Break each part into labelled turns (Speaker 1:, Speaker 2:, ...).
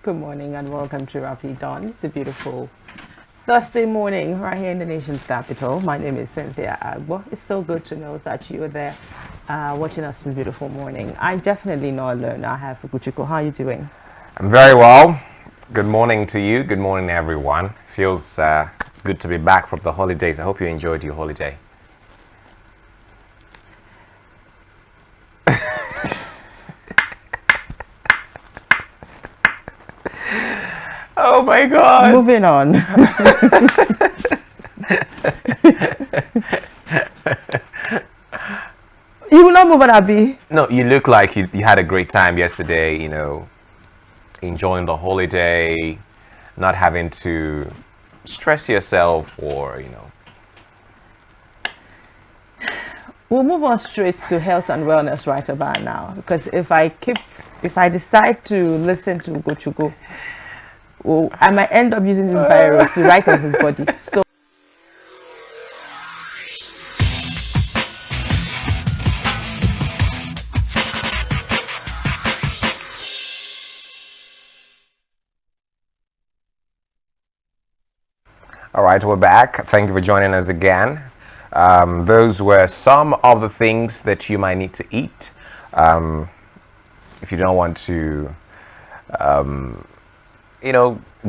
Speaker 1: Good morning and welcome to Rapid Dawn. It's a beautiful Thursday morning right here in the nation's capital. My name is Cynthia Agbo. It's so good to know that you are there watching us this beautiful morning. I'm definitely not alone. I have Fukuchiko. How are you doing?
Speaker 2: I'm very well. Good morning to you. Good morning, everyone. Feels good to be back from the holidays. I hope you enjoyed your holiday. Oh my God.
Speaker 1: Moving on. You will not move on, Abby.
Speaker 2: No, you look like you had a great time yesterday, enjoying the holiday, not having to stress yourself or.
Speaker 1: We'll move on straight to health and wellness right about now, because if I decide to listen to Ugochukwu, I might end up using this biro to write on his body. So
Speaker 2: All right, we're back. Thank you for joining us again. Those were some of the things that you might need to eat if you don't want to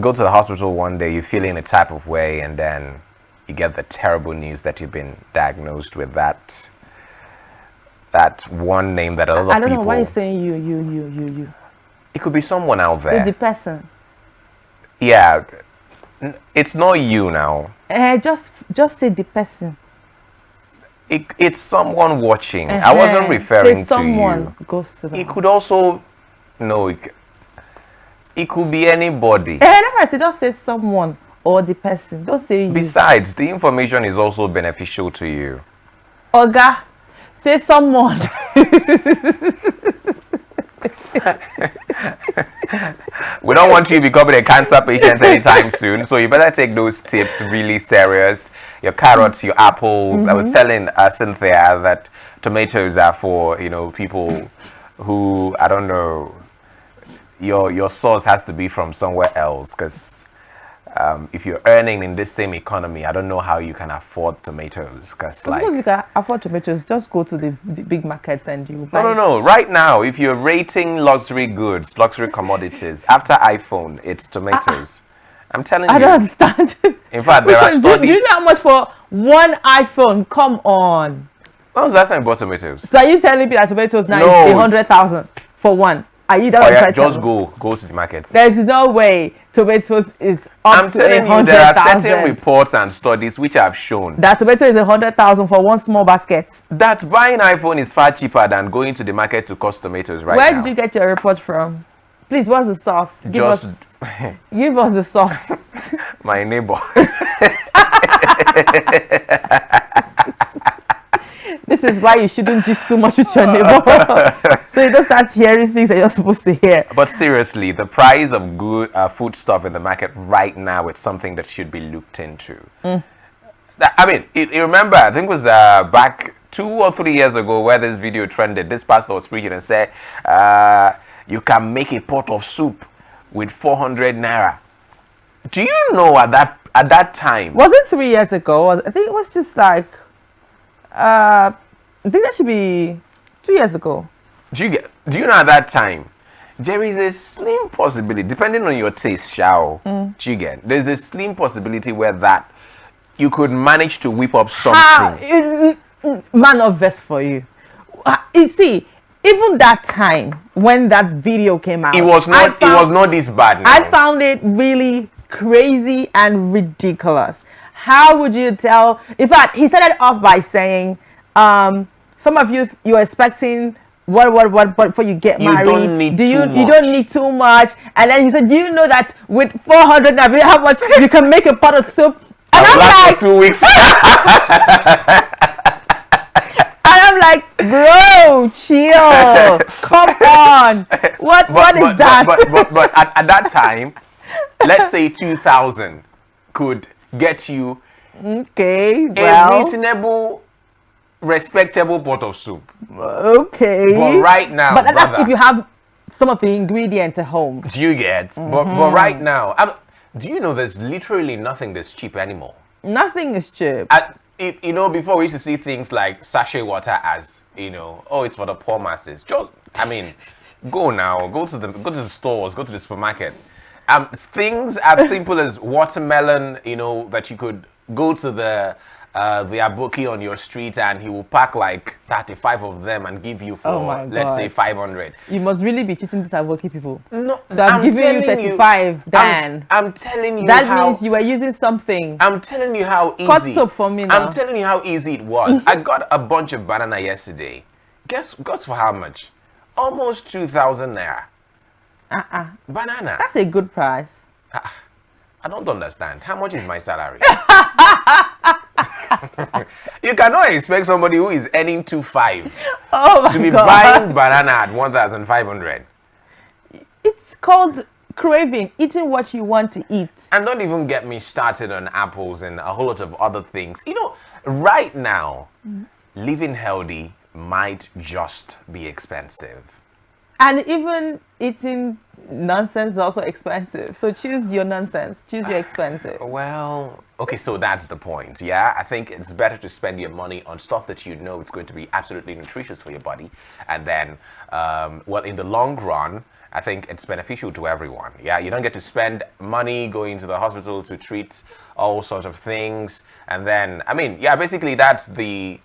Speaker 2: go to the hospital one day, you're feeling a type of way, and then you get the terrible news that you've been diagnosed with that one name that a lot of people...
Speaker 1: I don't know why you're saying you.
Speaker 2: It could be someone out there.
Speaker 1: It's the person.
Speaker 2: Yeah, it's not you now.
Speaker 1: Just say the person.
Speaker 2: It's someone watching. I wasn't referring to
Speaker 1: someone
Speaker 2: you.
Speaker 1: Goes to
Speaker 2: It could also... No, it could be anybody.
Speaker 1: I say just say someone or the person. Don't say you.
Speaker 2: Besides, the information is also beneficial to you.
Speaker 1: Oga, say someone.
Speaker 2: We don't want you becoming a cancer patient anytime soon, so you better take those tips really serious. Your carrots, your apples. I was telling Cynthia that tomatoes are for people who, I don't know, your source has to be from somewhere else, because if you're earning in this same economy, I don't know how you can afford tomatoes. Because
Speaker 1: you can afford tomatoes, just go to the big markets and you buy.
Speaker 2: No. Right now, if you're rating luxury goods, luxury commodities, after iPhone, it's tomatoes. I'm telling you.
Speaker 1: I don't understand.
Speaker 2: In fact, there are studies.
Speaker 1: Do you know how much for one iPhone? Come on.
Speaker 2: When was the last time you bought tomatoes?
Speaker 1: So are you telling me that tomatoes now is 100,000 for one? Are you
Speaker 2: just go to the markets.
Speaker 1: There's no way tomatoes is up to 100,000.
Speaker 2: I'm telling you, there are certain reports and studies which have shown
Speaker 1: that tomato is 100,000 for one small basket.
Speaker 2: That buying iPhone is far cheaper than going to the market to cost tomatoes right
Speaker 1: Where
Speaker 2: now.
Speaker 1: did you get your report from? Please, what's the source? Give us the source.
Speaker 2: My neighbor.
Speaker 1: This is why you shouldn't gist too much with your neighbor. So you don't start hearing things that you're supposed to hear.
Speaker 2: But seriously, the price of good food stuff in the market right now, it's something that should be looked into. I mean, you remember, I think it was back 2 or 3 years ago where this video trended. This pastor was preaching and said, you can make a pot of soup with 400 naira. Do you know at that time?
Speaker 1: Was it 3 years ago? I think it was just like... I think that should be 2 years ago.
Speaker 2: Do you know at that time there is a slim possibility, depending on your taste, Shao, there's a slim possibility where that you could manage to whip up something.
Speaker 1: Man of verse for you. You see, even that time when that video came out,
Speaker 2: it was not this bad now.
Speaker 1: I found it really crazy and ridiculous. How would you tell? In fact, he started off by saying, some of you're expecting what before you get married. You don't need too much. And then he said, do you know that with 400 naira, how much you can make a pot of soup? And I'm like,
Speaker 2: 2 weeks.
Speaker 1: And I'm like, bro, chill. Come on. What is that?
Speaker 2: But at that time, let's say 2,000 could get you a reasonable, respectable pot of soup.
Speaker 1: Okay.
Speaker 2: But right now,
Speaker 1: but that's if you have some of the ingredients at home.
Speaker 2: Do you get? But right now, do you know there's literally nothing that's cheap anymore?
Speaker 1: Nothing is cheap.
Speaker 2: You know, before we used to see things like sachet water as, oh, it's for the poor masses. Just, I mean, go now, go to the stores, go to the supermarket. Things as simple as watermelon, that you could go to the aboki on your street and he will pack like 35 of them and give you for, let's say, 500.
Speaker 1: You must really be cheating these aboki people.
Speaker 2: No,
Speaker 1: so I'm giving you 35, Dan.
Speaker 2: I'm telling you
Speaker 1: that means you were using something.
Speaker 2: I'm telling you how easy.
Speaker 1: Cut soap for me now.
Speaker 2: I'm telling you how easy it was. I got a bunch of banana yesterday. Guess for how much? Almost 2,000 naira. Banana.
Speaker 1: That's a good price.
Speaker 2: I don't understand. How much is my salary? You cannot expect somebody who is earning 2,500 to be buying banana at 1,500.
Speaker 1: It's called craving, eating what you want to eat.
Speaker 2: And don't even get me started on apples and a whole lot of other things. Right now, living healthy might just be expensive.
Speaker 1: And even eating nonsense is also expensive. So choose your nonsense. Choose your expensive.
Speaker 2: Well, okay, so that's the point. Yeah, I think it's better to spend your money on stuff that you know it's going to be absolutely nutritious for your body. And then, in the long run, I think it's beneficial to everyone. Yeah, you don't get to spend money going to the hospital to treat all sorts of things. And then, basically that's the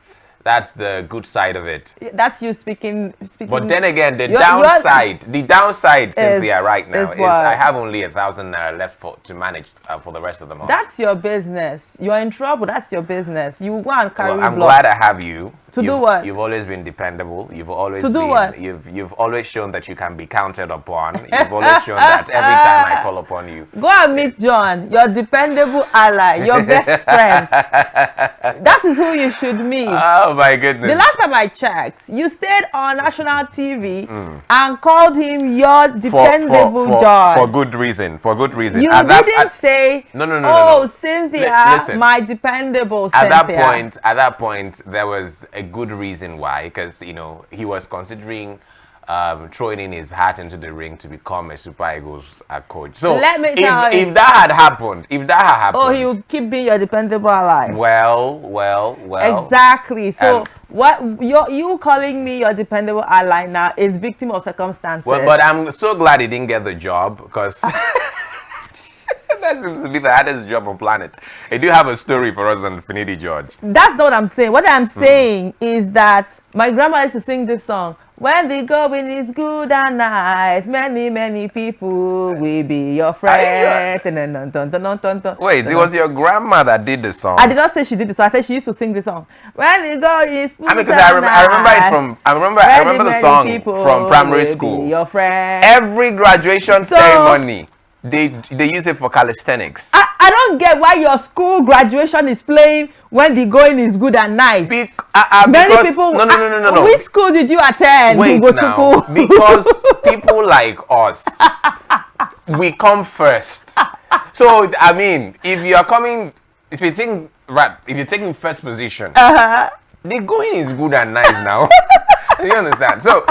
Speaker 2: good side of it.
Speaker 1: That's you speaking.
Speaker 2: But then again, the downside, Cynthia, right now is I have only 1,000 naira left to manage for the rest of the month.
Speaker 1: That's your business. You are in trouble. That's your business. You go and carry.
Speaker 2: I'm glad I have you.
Speaker 1: Do what?
Speaker 2: You've always been dependable. You've always
Speaker 1: do what?
Speaker 2: You've always shown that you can be counted upon. You've always shown that every time I call upon you.
Speaker 1: Go and meet John, your dependable ally, your best friend. That is who you should meet.
Speaker 2: Oh my goodness.
Speaker 1: The last time I checked, you stayed on national TV and called him your dependable John.
Speaker 2: For good reason. For good reason.
Speaker 1: You didn't say,
Speaker 2: no.
Speaker 1: Cynthia,
Speaker 2: Listen,
Speaker 1: my dependable Cynthia.
Speaker 2: At that point, there was a good reason why, because he was considering throwing in his hat into the ring to become a Super Eagles coach. So
Speaker 1: let me tell you,
Speaker 2: if that had happened,
Speaker 1: he will keep being your dependable ally.
Speaker 2: Well.
Speaker 1: Exactly. So what you calling me your dependable ally now is victim of circumstances.
Speaker 2: Well, but I'm so glad he didn't get the job, because that seems to be the hardest job on planet. I do have a story for us on Finidi George.
Speaker 1: That's not what I'm saying. What I'm saying is that my grandma used to sing this song. When the going is good and nice, many people will be your friends.
Speaker 2: Wait, it was your grandma that did the song?
Speaker 1: I did not say she did the song. I said she used to sing the song. When the going is good
Speaker 2: because I remember it from. I remember the song from primary school.
Speaker 1: Your friend.
Speaker 2: Every graduation ceremony, they use it for calisthenics.
Speaker 1: I don't get why your school graduation is playing when the going is good and nice. Many people.
Speaker 2: No.
Speaker 1: Which school did you attend?
Speaker 2: Wait now, because people like us, we come first. So if you're taking first position, the going is good and nice now. You understand? So.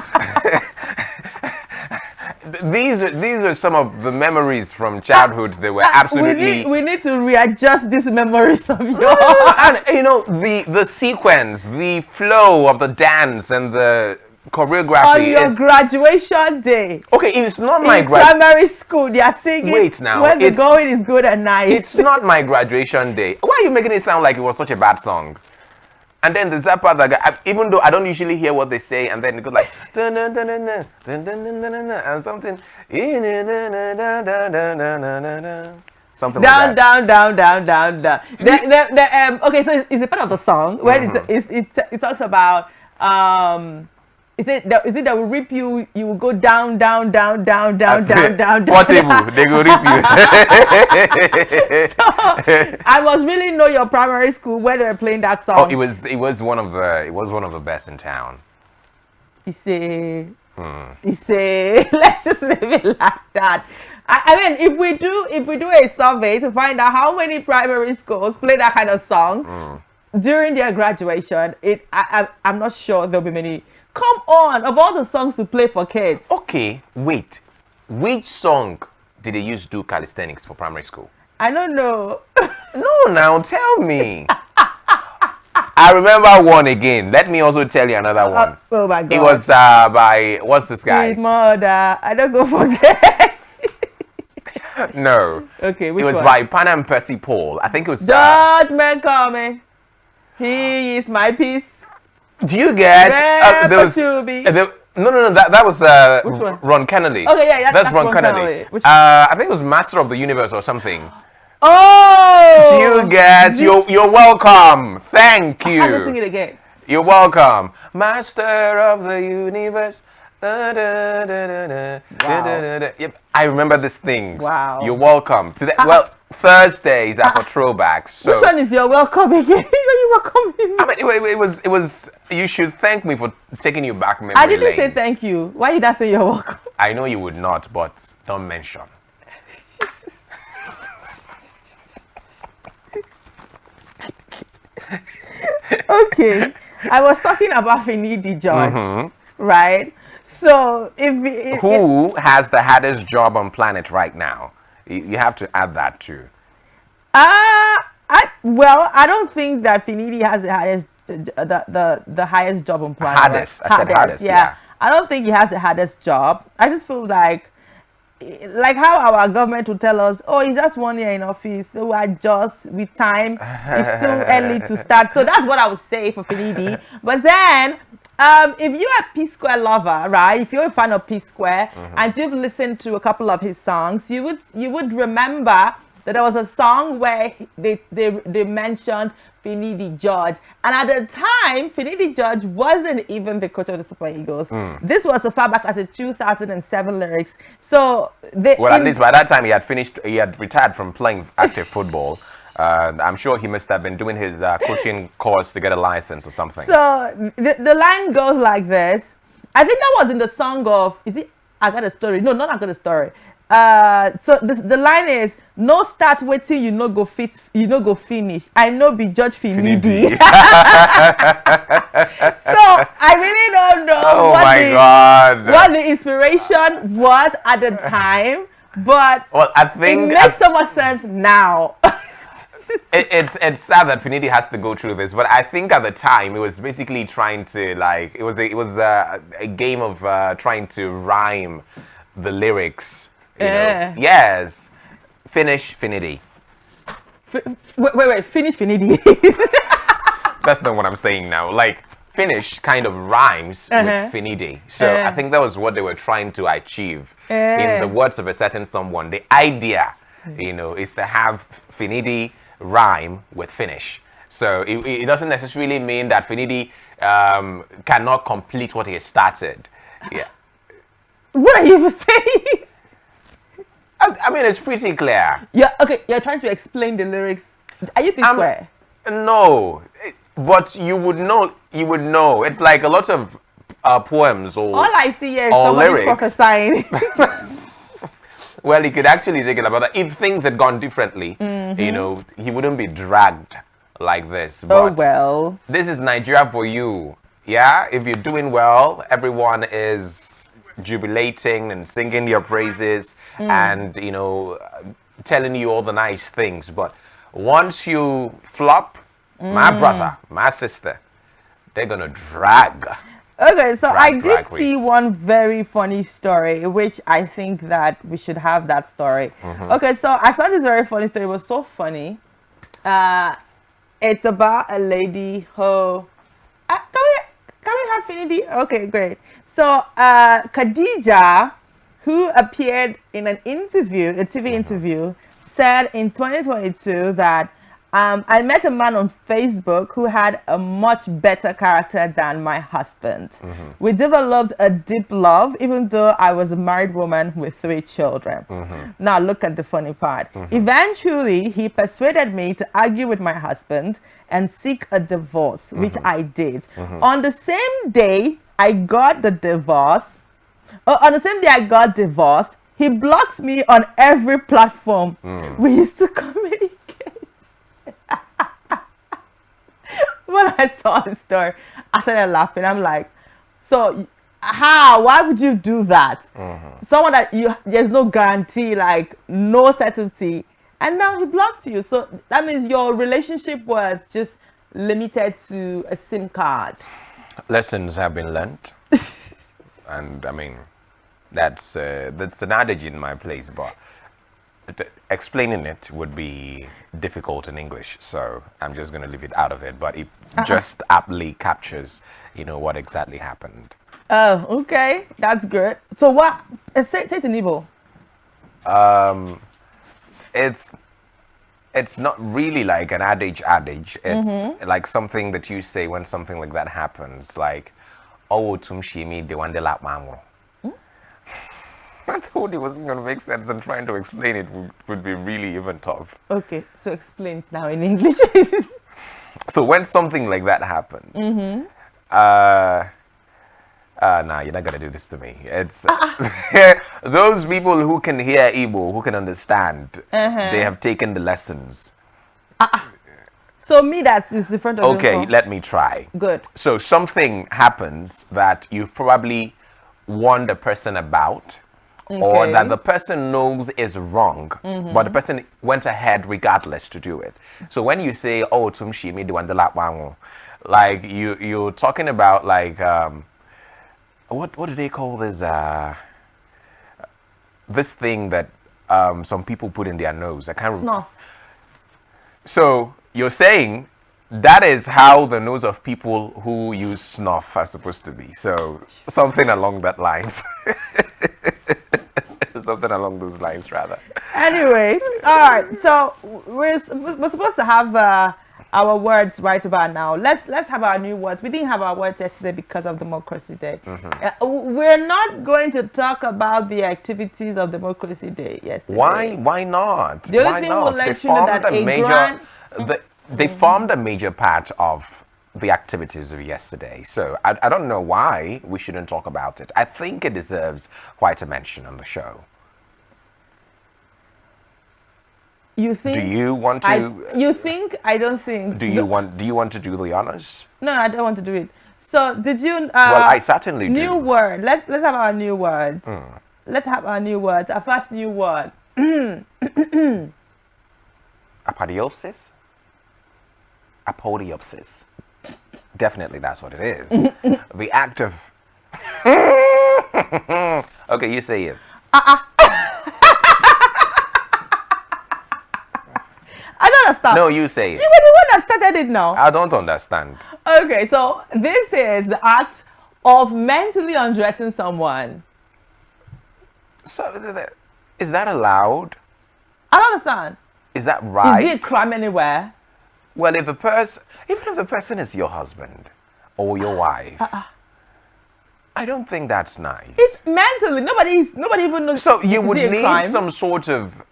Speaker 2: These are some of the memories from childhood. They were absolutely.
Speaker 1: We need to readjust these memories of yours.
Speaker 2: And the sequence, the flow of the dance and the choreography.
Speaker 1: On your graduation day.
Speaker 2: Okay, it's not my
Speaker 1: primary school. They are singing.
Speaker 2: Wait now.
Speaker 1: When the going is good and nice.
Speaker 2: It's not my graduation day. Why are you making it sound like it was such a bad song? And then the Zappa, even though I don't usually hear what they say, and then it goes like and something, something
Speaker 1: down,
Speaker 2: like that.
Speaker 1: down. Okay, so it's a part of the song where it talks about Is it that will rip you? You will go down.
Speaker 2: Portable, they go rip you.
Speaker 1: So I must really know your primary school where they were playing that song.
Speaker 2: Oh, it was one of the best in town.
Speaker 1: Let's just leave it like that. I mean, if we do a survey to find out how many primary schools play that kind of song during their graduation, I'm not sure there'll be many come on, of all the songs to play for kids.
Speaker 2: Okay, wait. Which song did they use to do calisthenics for primary school?
Speaker 1: I don't know.
Speaker 2: No, now tell me. I remember one again. Let me also tell you another one.
Speaker 1: Oh my God.
Speaker 2: It was by, what's this guy?
Speaker 1: Sweet mother. I don't go forget.
Speaker 2: No.
Speaker 1: Okay, which
Speaker 2: It was
Speaker 1: one?
Speaker 2: by Pana and Percy Paul. I think it was.
Speaker 1: Judgment coming. He is my peace.
Speaker 2: Do you get?
Speaker 1: Never to be.
Speaker 2: No. That was
Speaker 1: Which one?
Speaker 2: Ron Kennedy.
Speaker 1: Okay, yeah, that's
Speaker 2: Ron
Speaker 1: Ron
Speaker 2: Kennedy.
Speaker 1: Kennedy. Which-
Speaker 2: I think it was Master of the Universe or something.
Speaker 1: Oh!
Speaker 2: Do you get? You're welcome. Thank you.
Speaker 1: I'll just sing it again.
Speaker 2: You're welcome. Master of the universe. Da, da, da, da, da, da, da, da. Yep, I remember these things.
Speaker 1: Wow.
Speaker 2: You're welcome. Today, well, Thursdays are for throwbacks. So
Speaker 1: Which one is your welcome again? You welcome me.
Speaker 2: I mean, it was. You should thank me for taking you back memory
Speaker 1: I didn't
Speaker 2: lane.
Speaker 1: say thank you. Why did I say you're welcome?
Speaker 2: I know you would not, but don't mention.
Speaker 1: Okay. I was talking about Finidi George, right? So if
Speaker 2: Who has the hardest job on planet right now? You have to add that too.
Speaker 1: I don't think that Finidi has the highest the highest job on planet.
Speaker 2: Hardest. I said hardest, yeah.
Speaker 1: I don't think he has the hardest job. I just feel like how our government will tell us, oh, it's just 1 year in office, so we adjust with time. It's too early to start. So that's what I would say for Finidi. But then, if you're a P Square lover, right? If you're a fan of P Square and you've listened to a couple of his songs, you would remember that there was a song where they mentioned Finidi George, and at the time Finidi George wasn't even the coach of the Super Eagles. This was as far back as the 2007 lyrics. So
Speaker 2: at least by that time he had retired from playing active football. I'm sure he must have been doing his coaching course to get a license or something.
Speaker 1: So the line goes like this. I think that was in the song of, is it I Got a Story? No, not I Got a Story. So the line is, no start waiting, you no go finish. I know be Judge Finidi. So I really don't know what the inspiration was at the time, but
Speaker 2: well, I think
Speaker 1: it makes so much sense now.
Speaker 2: It's sad that Finidi has to go through this, but I think at the time it was basically trying to it was a game of trying to rhyme the lyrics. You know? Yes. Finish Finidi.
Speaker 1: Wait, finish Finidi.
Speaker 2: That's not what I'm saying now. Like, finish kind of rhymes with Finidi. So I think that was what they were trying to achieve. In the words of a certain someone, the idea, is to have Finidi rhyme with finish. So it doesn't necessarily mean that Finidi cannot complete what he has started. Yeah.
Speaker 1: What are you even saying?
Speaker 2: I mean, it's pretty clear.
Speaker 1: Yeah, okay, you're trying to explain the lyrics. Are you P Square?
Speaker 2: No, but you would know. It's like a lot of poems or
Speaker 1: all I see here is somebody
Speaker 2: lyrics
Speaker 1: prophesying.
Speaker 2: Well, he could actually take it about that. If things had gone differently, he wouldn't be dragged like this. But
Speaker 1: oh well.
Speaker 2: This is Nigeria for you. Yeah, if you're doing well, everyone is jubilating and singing your praises and telling you all the nice things. But once you flop, my brother, my sister, they're gonna drag.
Speaker 1: Okay, so I did
Speaker 2: drag
Speaker 1: see one very funny story, which I think that we should have that story. Okay, so I saw this very funny story. It was so funny. It's about a lady who can we have Finidi? Okay, great. So Khadija, who appeared in an interview, a TV interview, said in 2022 that I met a man on Facebook who had a much better character than my husband. We developed a deep love, even though I was a married woman with 3 children. Now look at the funny part. Eventually, he persuaded me to argue with my husband and seek a divorce, which I did. On the same day I got the divorce, on the same day I got divorced, he blocks me on every platform. We used to communicate. When I saw the story, I started laughing. I'm like, So how? Why would you do that? Someone that there's no guarantee, like no certainty, and now he blocked you. So that means your relationship was just limited to a SIM card.
Speaker 2: Lessons have been learned, and I mean, that's an adage in my place, but explaining it would be difficult in English, so I'm just going to leave it out of it. But it just aptly captures, what exactly happened.
Speaker 1: Oh, okay, that's good. So what? Say it in Igbo.
Speaker 2: It's not really like an adage. It's like something that you say when something like that happens, like, "Oh, tumshimi de wandela mamro." I thought it wasn't going to make sense, and trying to explain it would be really even tough.
Speaker 1: Okay, so explain it now in English.
Speaker 2: So when something like that happens, nah, you're not going to do this to me. It's those people who can hear Igbo, who can understand, they have taken the lessons.
Speaker 1: So me, that's in front of you.
Speaker 2: Okay, let me try.
Speaker 1: Good.
Speaker 2: So something happens that you've probably warned the person about, or that the person knows is wrong, but the person went ahead regardless to do it. So when you say, "Oh, tumshimi de wandela wangu," like you're talking about like what do they call this this thing that some people put in their nose? I can't remember.
Speaker 1: Snuff.
Speaker 2: So you're saying that is how the nose of people who use snuff are supposed to be. So something along that lines. Something along those lines, rather.
Speaker 1: Anyway, all right. So we're supposed to have our words right about now. Let's have our new words. We didn't have our words yesterday because of Democracy Day. We're not going to talk about the activities of Democracy Day yesterday.
Speaker 2: Why not?
Speaker 1: The only
Speaker 2: Why
Speaker 1: thing
Speaker 2: not?
Speaker 1: we'll let you know that
Speaker 2: They formed a major part of the activities of yesterday. So I don't know why we shouldn't talk about it. I think it deserves quite a mention on the show.
Speaker 1: You think?
Speaker 2: Do you want to?
Speaker 1: You think? I don't think.
Speaker 2: Do you want to do the honors?
Speaker 1: No, I don't want to do it. So did you?
Speaker 2: Well, I certainly do.
Speaker 1: New word. Let's have our new words. Let's have our new words. Our first new word.
Speaker 2: Apodiopsis. Apodiopsis. Definitely, that's what it is. The act of. Okay, you say it.
Speaker 1: I don't understand.
Speaker 2: No, you say it.
Speaker 1: You were the one that started it now.
Speaker 2: I don't understand.
Speaker 1: Okay, so this is the act of mentally undressing someone.
Speaker 2: So, is that allowed?
Speaker 1: I don't understand.
Speaker 2: Is that right?
Speaker 1: Is it a crime anywhere?
Speaker 2: Well, even if the person is your husband or your wife, I don't think that's nice.
Speaker 1: It's mentally. Nobody even knows.
Speaker 2: So you would
Speaker 1: is it a
Speaker 2: need
Speaker 1: crime?
Speaker 2: some sort of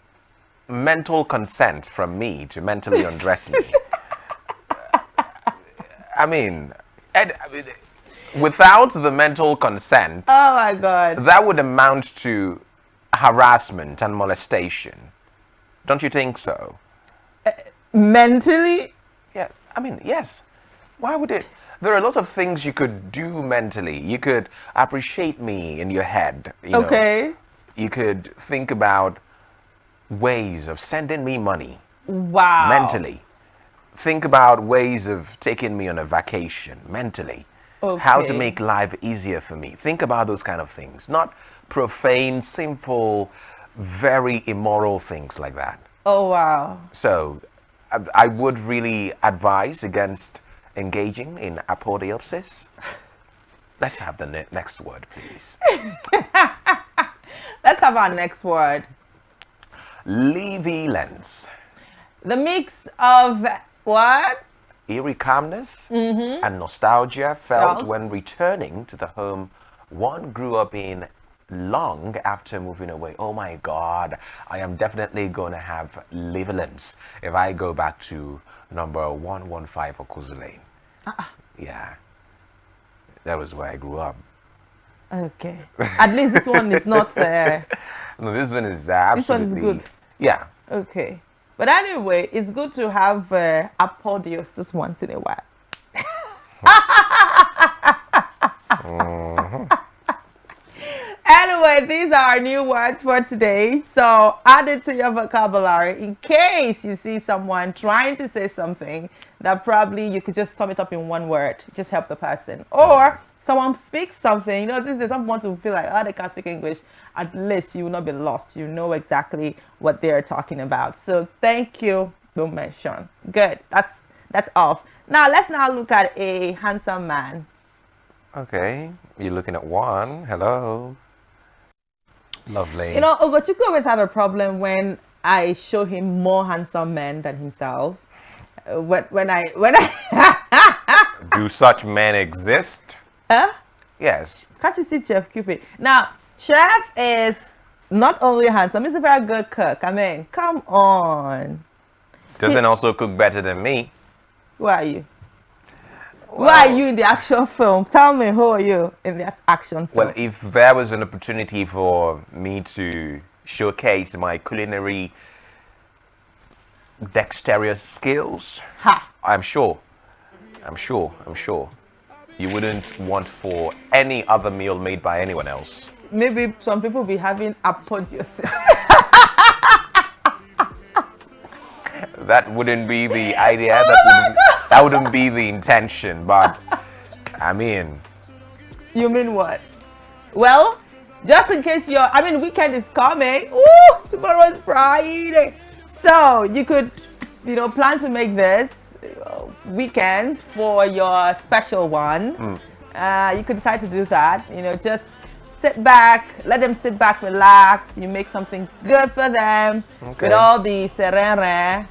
Speaker 2: mental consent from me to mentally undress me. I mean, without the mental consent,
Speaker 1: Oh my God.
Speaker 2: that would amount to harassment and molestation. Don't you think so?
Speaker 1: Mentally?
Speaker 2: Yeah, I mean, yes. Why would it? There are a lot of things you could do mentally. You could appreciate me in your head. You know.
Speaker 1: Okay.
Speaker 2: You could think about ways of sending me money
Speaker 1: Wow.
Speaker 2: mentally. Think about ways of taking me on a vacation mentally. How to
Speaker 1: Okay.
Speaker 2: make life easier for me. Think about those kind of things. Not profane, sinful, very immoral things like that.
Speaker 1: Oh wow.
Speaker 2: So I would really advise against engaging in apodiopsis. Let's have the next word, please.
Speaker 1: Let's have our next word.
Speaker 2: Levolence.
Speaker 1: The mix of what?
Speaker 2: Eerie calmness and nostalgia felt
Speaker 1: Felt.
Speaker 2: when returning to the home one grew up in long after moving away. Oh my God, I am definitely going to have levolence if I go back to number 115 Okuzu Lane. Yeah, that was where I grew up.
Speaker 1: Okay. At least this one is not.
Speaker 2: No, this one is absolutely
Speaker 1: good.
Speaker 2: Yeah.
Speaker 1: Okay. But anyway, it's good to have apodiosis once in a while. anyway, these are our new words for today. So add it to your vocabulary in case you see someone trying to say something that probably you could just sum it up in one word. Just help the person. Or someone speaks something, this is someone to feel like, oh, they can't speak English. At least you will not be lost. You know exactly what they're talking about. So thank you, don't mention. Good. That's off. Now let's look at a handsome man.
Speaker 2: Okay, you're looking at one. Hello. Lovely.
Speaker 1: Ogochukwu always have a problem when I show him more handsome men than himself. When I
Speaker 2: Do such men exist?
Speaker 1: Huh?
Speaker 2: Yes.
Speaker 1: Can't you see Chef Cupid? Now, Chef is not only handsome, he's a very good cook. I mean, come on.
Speaker 2: Doesn't also cook better than me.
Speaker 1: Who are you? Who are you in the action film? Tell me, who are you in the action film?
Speaker 2: Well, if there was an opportunity for me to showcase my culinary dexterous skills, I'm sure you wouldn't want for any other meal made by anyone else.
Speaker 1: Maybe some people be having apotheosis.
Speaker 2: That wouldn't be the idea. That wouldn't be the intention. But I mean,
Speaker 1: you mean what? Well, just in case weekend is coming. Ooh, tomorrow is Friday. So you could, plan to make this weekend for your special one. You could decide to do that. Just sit back, let them sit back, relax. You make something good for them with all the serere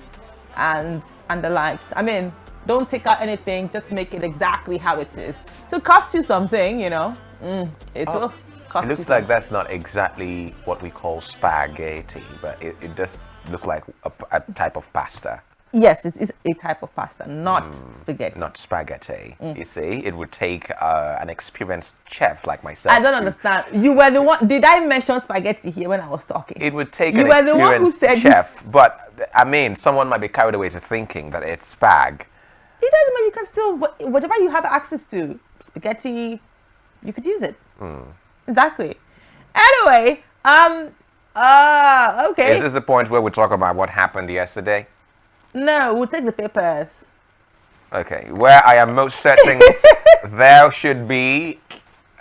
Speaker 1: and the likes. I mean, don't take out anything. Just make it exactly how it is. So it costs you something, it will cost you.
Speaker 2: It looks like that's not exactly what we call spaghetti, but it does look like a type of pasta.
Speaker 1: Yes, it is a type of pasta, not spaghetti.
Speaker 2: Not spaghetti. You see, it would take an experienced chef like myself.
Speaker 1: I don't understand. You were the one. Did I mention spaghetti here when I was talking?
Speaker 2: It would take an experienced chef, but I mean, someone might be carried away to thinking that it's spag.
Speaker 1: It doesn't matter. You can still, whatever you have access to, spaghetti, you could use it. Exactly. Anyway, okay.
Speaker 2: Is this the point where we talk about what happened yesterday?
Speaker 1: No, we'll take the papers.
Speaker 2: Okay, where I am most certain there should be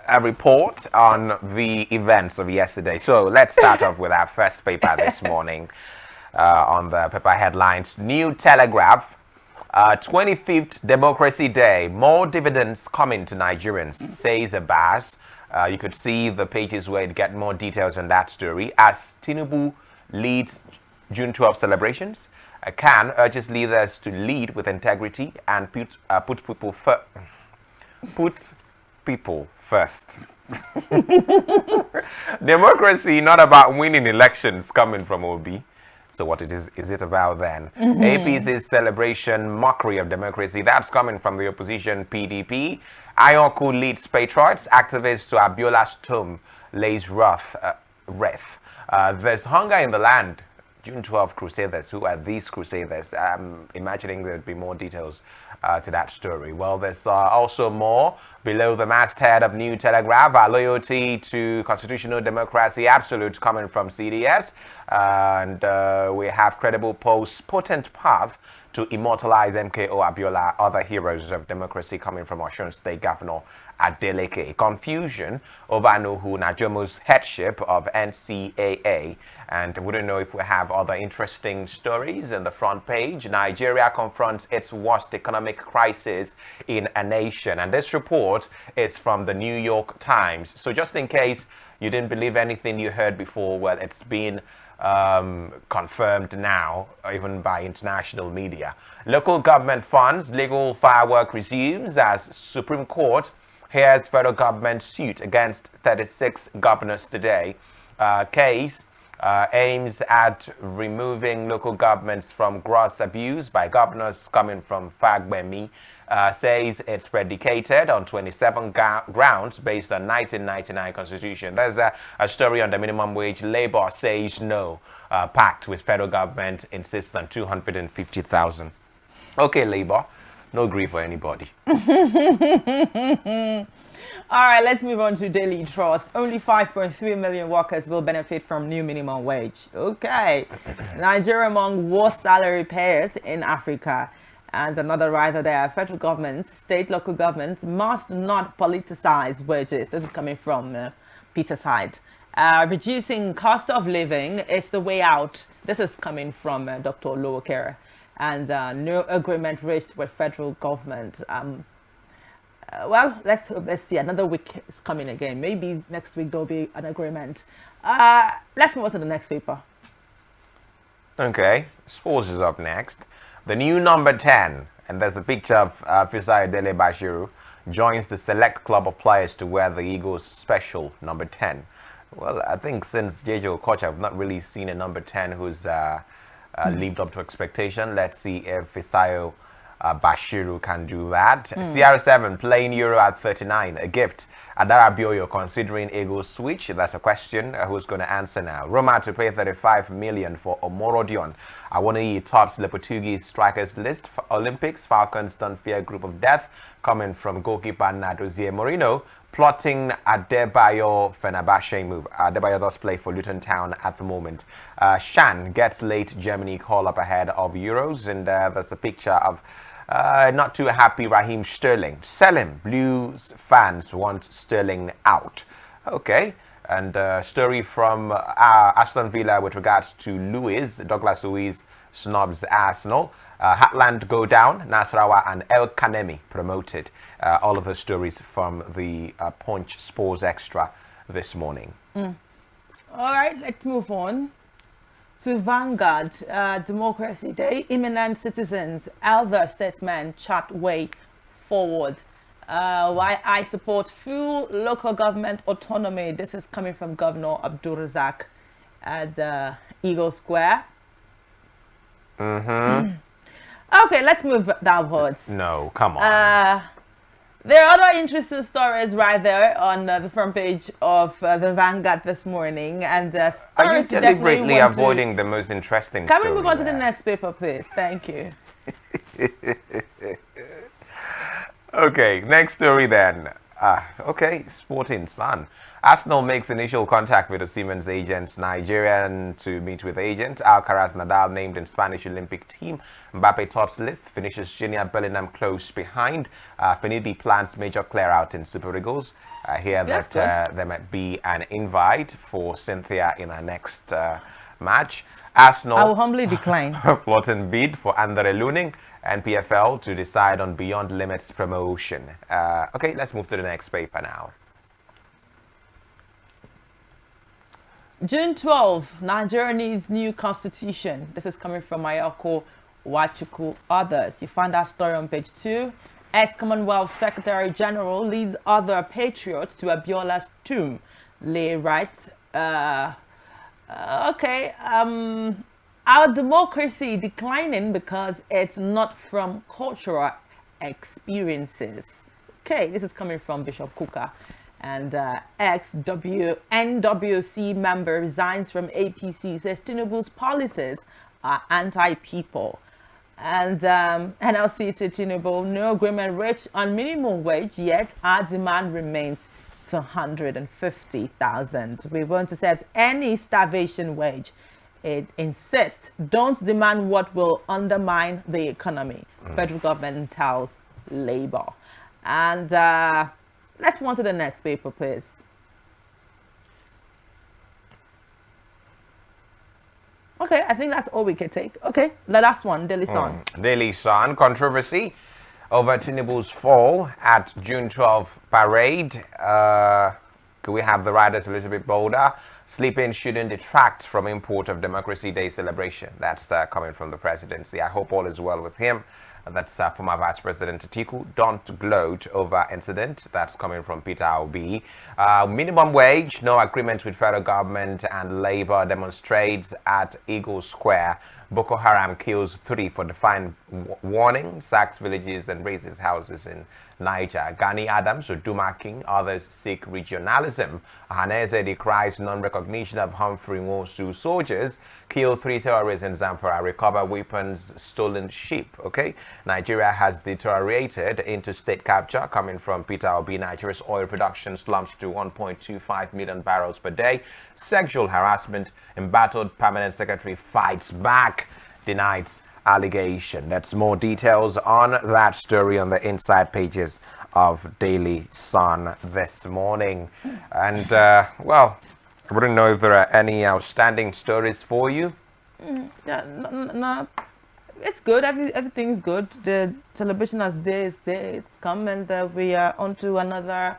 Speaker 2: a report on the events of yesterday. So let's start off with our first paper this morning. On the paper headlines, New Telegraph, 25th Democracy Day, more dividends coming to Nigerians, says Abbas. You could see the pages where you get more details on that story. As Tinubu leads June 12 celebrations, Khan urges leaders to lead with integrity and put people first. Democracy, not about winning elections, coming from Obi. So what is it about then? APC's celebration mockery of democracy, that's coming from the opposition PDP. Ayonku leads patriots, activists to Abiola's tomb lays wreath. There's hunger in the land. June 12 Crusaders. Who are these Crusaders? I'm imagining there'd be more details to that story. Well, there's also more below the masthead of New Telegraph. Our loyalty to constitutional democracy absolute, coming from CDS. And we have credible polls, potent path to immortalize MKO Abiola, other heroes of democracy, coming from Osun State Governor Adeleke. Confusion over Nuhu Najomo's headship of NCAA. And we don't know if we have other interesting stories on the front page. Nigeria confronts its worst economic crisis in a nation. And this report is from the New York Times. So just in case you didn't believe anything you heard before, well, it's been confirmed now, even by international media. Local government funds, legal firework resumes as Supreme Court hears federal government suit against 36 governors today. Case aims at removing local governments from gross abuse by governors coming from Fagbemi. Says it's predicated on 27 grounds based on 1999 constitution. There's a story on the minimum wage. Labour says no. Pact with federal government insists on 250,000. Okay, Labour, no grief for anybody.
Speaker 1: All right, let's move on to Daily Trust. Only 5.3 million workers will benefit from new minimum wage. Okay. Nigeria among worst salary payers in Africa. And another writer there, federal governments, state, local governments must not politicize wages. This is coming from Peter's side. Reducing cost of living is the way out. This is coming from Dr. Olowokere. And no agreement reached with federal government. Well, let's see. Another week is coming again. Maybe next week there'll be an agreement. Let's move on to the next paper.
Speaker 2: Okay, sports is up next. The new number 10, and there's a picture of Fisayo Dele Bashiru, joins the select club of players to wear the Eagles' special number 10. Well, I think since JJ Okocha, I've not really seen a number 10 who's lived up to expectation. Let's see if Fisayo Bashiru can do that. CR7 playing Euro at 39, a gift. Adara Bioyo considering Eagles switch. That's a question. Who's going to answer now? Roma to pay 35 million for Omorodion. Awoniyi tops the Portuguese strikers list for Olympics. Falcons don't fear group of death coming from goalkeeper Nadozie Moreno. Plotting Adebayo Fenerbahce move. Adebayo does play for Luton Town at the moment. Shan gets late Germany call up ahead of Euros, and there's a picture of not too happy Raheem Sterling. Sell him. Blues fans want Sterling out. Okay. And story from Aston Villa with regards to Douglas Luiz snobs Arsenal. Hatland go down, Nasarawa and El Kanemi promoted. All of the stories from the Punch Sports Extra this morning.
Speaker 1: All right, let's move on to Vanguard. Democracy Day, imminent citizens, elder statesmen chart way forward. Why I support full local government autonomy. This is coming from Governor Abdul Razak at Eagle Square. Okay, let's move downwards.
Speaker 2: No, come on.
Speaker 1: There are other interesting stories right there on the front page of the Vanguard this morning. And
Speaker 2: are you deliberately avoiding the most interesting
Speaker 1: Can we move on to the next paper, please? Thank you.
Speaker 2: Okay, next story then. Okay, Sporting Sun. Arsenal makes initial contact with the Siemens agents. Nigerian to meet with agent. Alcaraz Nadal named in Spanish Olympic team. Mbappe tops list. Finishes Junior Bellingham close behind. Finidi plans major clear out in Super Eagles. I hear that there might be an invite for Cynthia in our next match. Arsenal.
Speaker 1: I will humbly decline.
Speaker 2: Plotting bid for Andre Luning and PFL to decide on Beyond Limits promotion. Okay, let's move to the next paper now.
Speaker 1: June 12, Nigeria needs new constitution. This is coming from Mayoko Wachuku. Others. You find that story on page 2. Ex-Commonwealth Secretary General leads other patriots to Abiola's tomb. Lay writes, okay, our democracy declining because it's not from cultural experiences. Okay, this is coming from Bishop Kuka. And ex-NWC member resigns from APC, says Tinubu's policies are anti-people. And NLC to Tinubu, no agreement reached on minimum wage, yet our demand remains to 150,000. We want to set any starvation wage. It insists, don't demand what will undermine the economy. Federal government tells Labour. And let's move on to the next paper, please. Okay, I think that's all we can take. Okay, the last one, Daily Sun.
Speaker 2: Daily Sun, controversy over Tinubu's fall at June 12 parade. Could we have the riders a little bit bolder? Sleeping shouldn't detract from import of Democracy Day celebration. That's coming from the presidency. I hope all is well with him. That's former Vice President Atiku. Don't gloat over incident. That's coming from Peter Obi. Minimum wage, no agreement with federal government and Labour demonstrates at Eagle Square. Boko Haram kills 3 for defying warning, sacks villages and razes houses in Niger. Gani Adams, Uduma King, others seek regionalism. Haneze decries non-recognition of Humphrey Nwosu. Soldiers kill 3 terrorists in Zamfara, recover weapons, stolen sheep. Okay, Nigeria has deteriorated into state capture coming from Peter Obi. Nigeria's oil production slumps to 1.25 million barrels per day. Sexual harassment, embattled permanent secretary fights back, denies allegation. That's more details on that story on the inside pages of Daily Sun this morning. And well, I wouldn't know if there are any outstanding stories for you.
Speaker 1: Yeah, no, it's good. Everything's good. The celebration as day is there. It's come, and we are on to another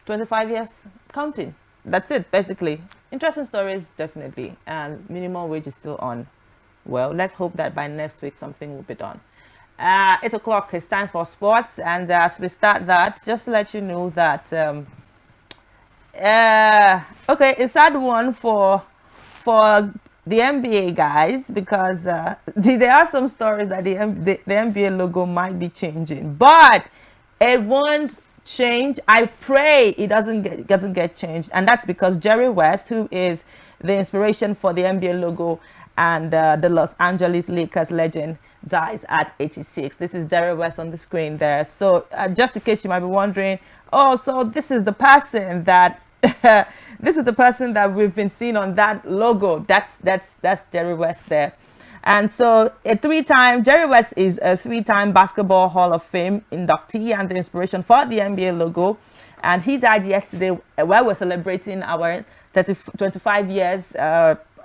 Speaker 1: 25 years counting. That's it, basically. Interesting stories, definitely. And minimum wage is still on. Well, let's hope that by next week something will be done. 8 o'clock is time for sports, and as we start that, just to let you know that okay, it's sad one for the NBA guys, because there are some stories that the NBA logo might be changing, but it won't change. I pray it doesn't get changed, and that's because Jerry West, who is the inspiration for the NBA logo, and the Los Angeles Lakers legend, dies at 86. This is Jerry West on the screen there. So just in case you might be wondering, oh, so this is the person that this is the person that we've been seeing on that logo. That's Jerry West there. And so Jerry West is a 3-time Basketball Hall of Fame inductee and the inspiration for the NBA logo. And he died yesterday while we're celebrating our 25 years.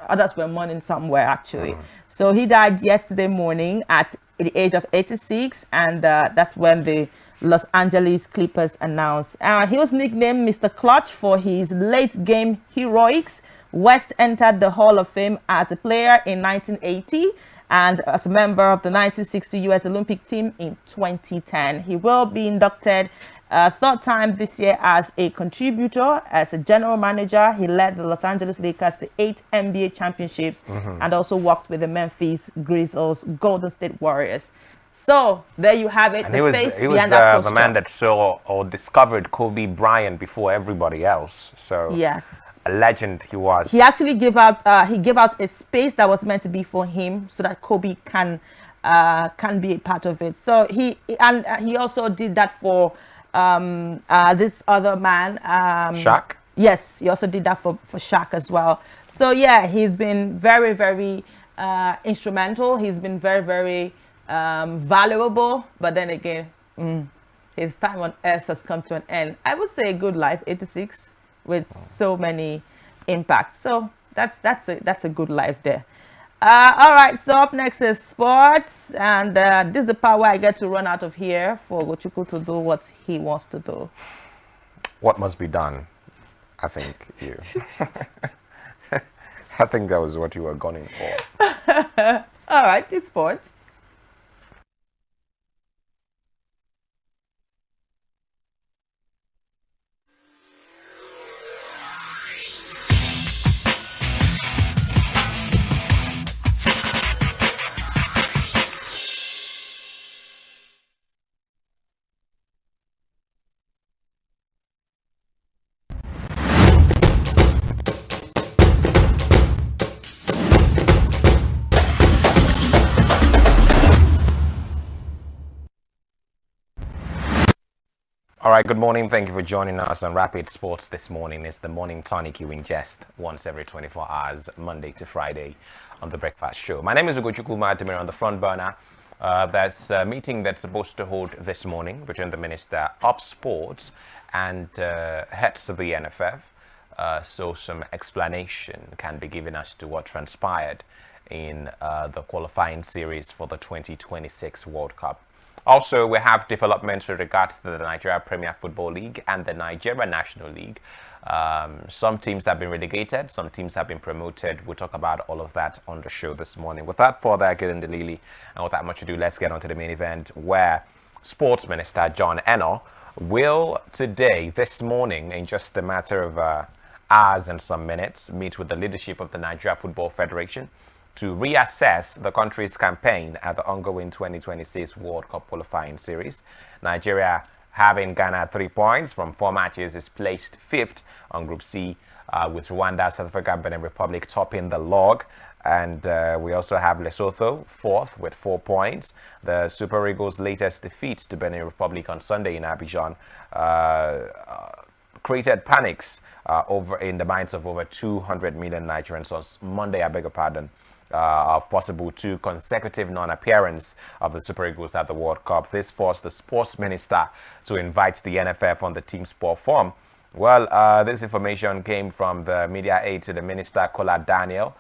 Speaker 1: Others were mourning somewhere, actually. So he died yesterday morning at the age of 86, and that's when the Los Angeles Clippers announced. He was nicknamed Mr. Clutch for his late game heroics. West entered the Hall of Fame as a player in 1980 and as a member of the 1960 U.S. Olympic team in 2010. He will be inducted third time this year as a contributor. As a general manager, he led the Los Angeles Lakers to 8 NBA championships and also worked with the Memphis Grizzlies, Golden State Warriors. So there you have it.
Speaker 2: And he was the man that saw or discovered Kobe Bryant before everybody else. So
Speaker 1: yes,
Speaker 2: a legend he was.
Speaker 1: He actually gave out a space that was meant to be for him so that Kobe can be a part of it. So he also did that for this other man,
Speaker 2: Shaq.
Speaker 1: Yes, he also did that for Shaq as well. So yeah, he's been very, very instrumental. He's been very, very valuable. But then again, his time on earth has come to an end. I would say a good life, 86, with so many impacts. So that's a good life there. All right, so up next is sports, and this is the part where I get to run out of here for Gochukwu to do what he wants to do.
Speaker 2: What must be done? I think you. I think that was what you were gunning for.
Speaker 1: All right, it's sports.
Speaker 2: All right, good morning. Thank you for joining us on Rapid Sports this morning. It's the morning tonic you ingest once every 24 hours, Monday to Friday on The Breakfast Show. My name is Ugochukwu Madimir on the front burner. There's a meeting that's supposed to hold this morning between the Minister of Sports and heads of the NFF. So some explanation can be given as to what transpired in the qualifying series for the 2026 World Cup. Also, we have developments with regards to the Nigeria Premier Football League and the Nigeria National League. Some teams have been relegated, some teams have been promoted. We'll talk about all of that on the show this morning. Without further ado, and without much ado, let's get on to the main event, where Sports Minister John Enoh will today, this morning, in just a matter of hours and some minutes, meet with the leadership of the Nigeria Football Federation to reassess the country's campaign at the ongoing 2026 World Cup qualifying series. Nigeria, having garnered 3 points from 4 matches, is placed 5th on Group C, with Rwanda, South Africa, and Benin Republic topping the log. And we also have Lesotho 4th with 4 points. The Super Eagles' latest defeat to Benin Republic on Sunday in Abidjan created panics over in the minds of over 200 million Nigerians on Monday, I beg your pardon, of possible 2 consecutive non-appearance of the Super Eagles at the World Cup. This forced the sports minister to invite the NFF on the team's poor form. Well, this information came from the media aide to the minister, Kola Daniel,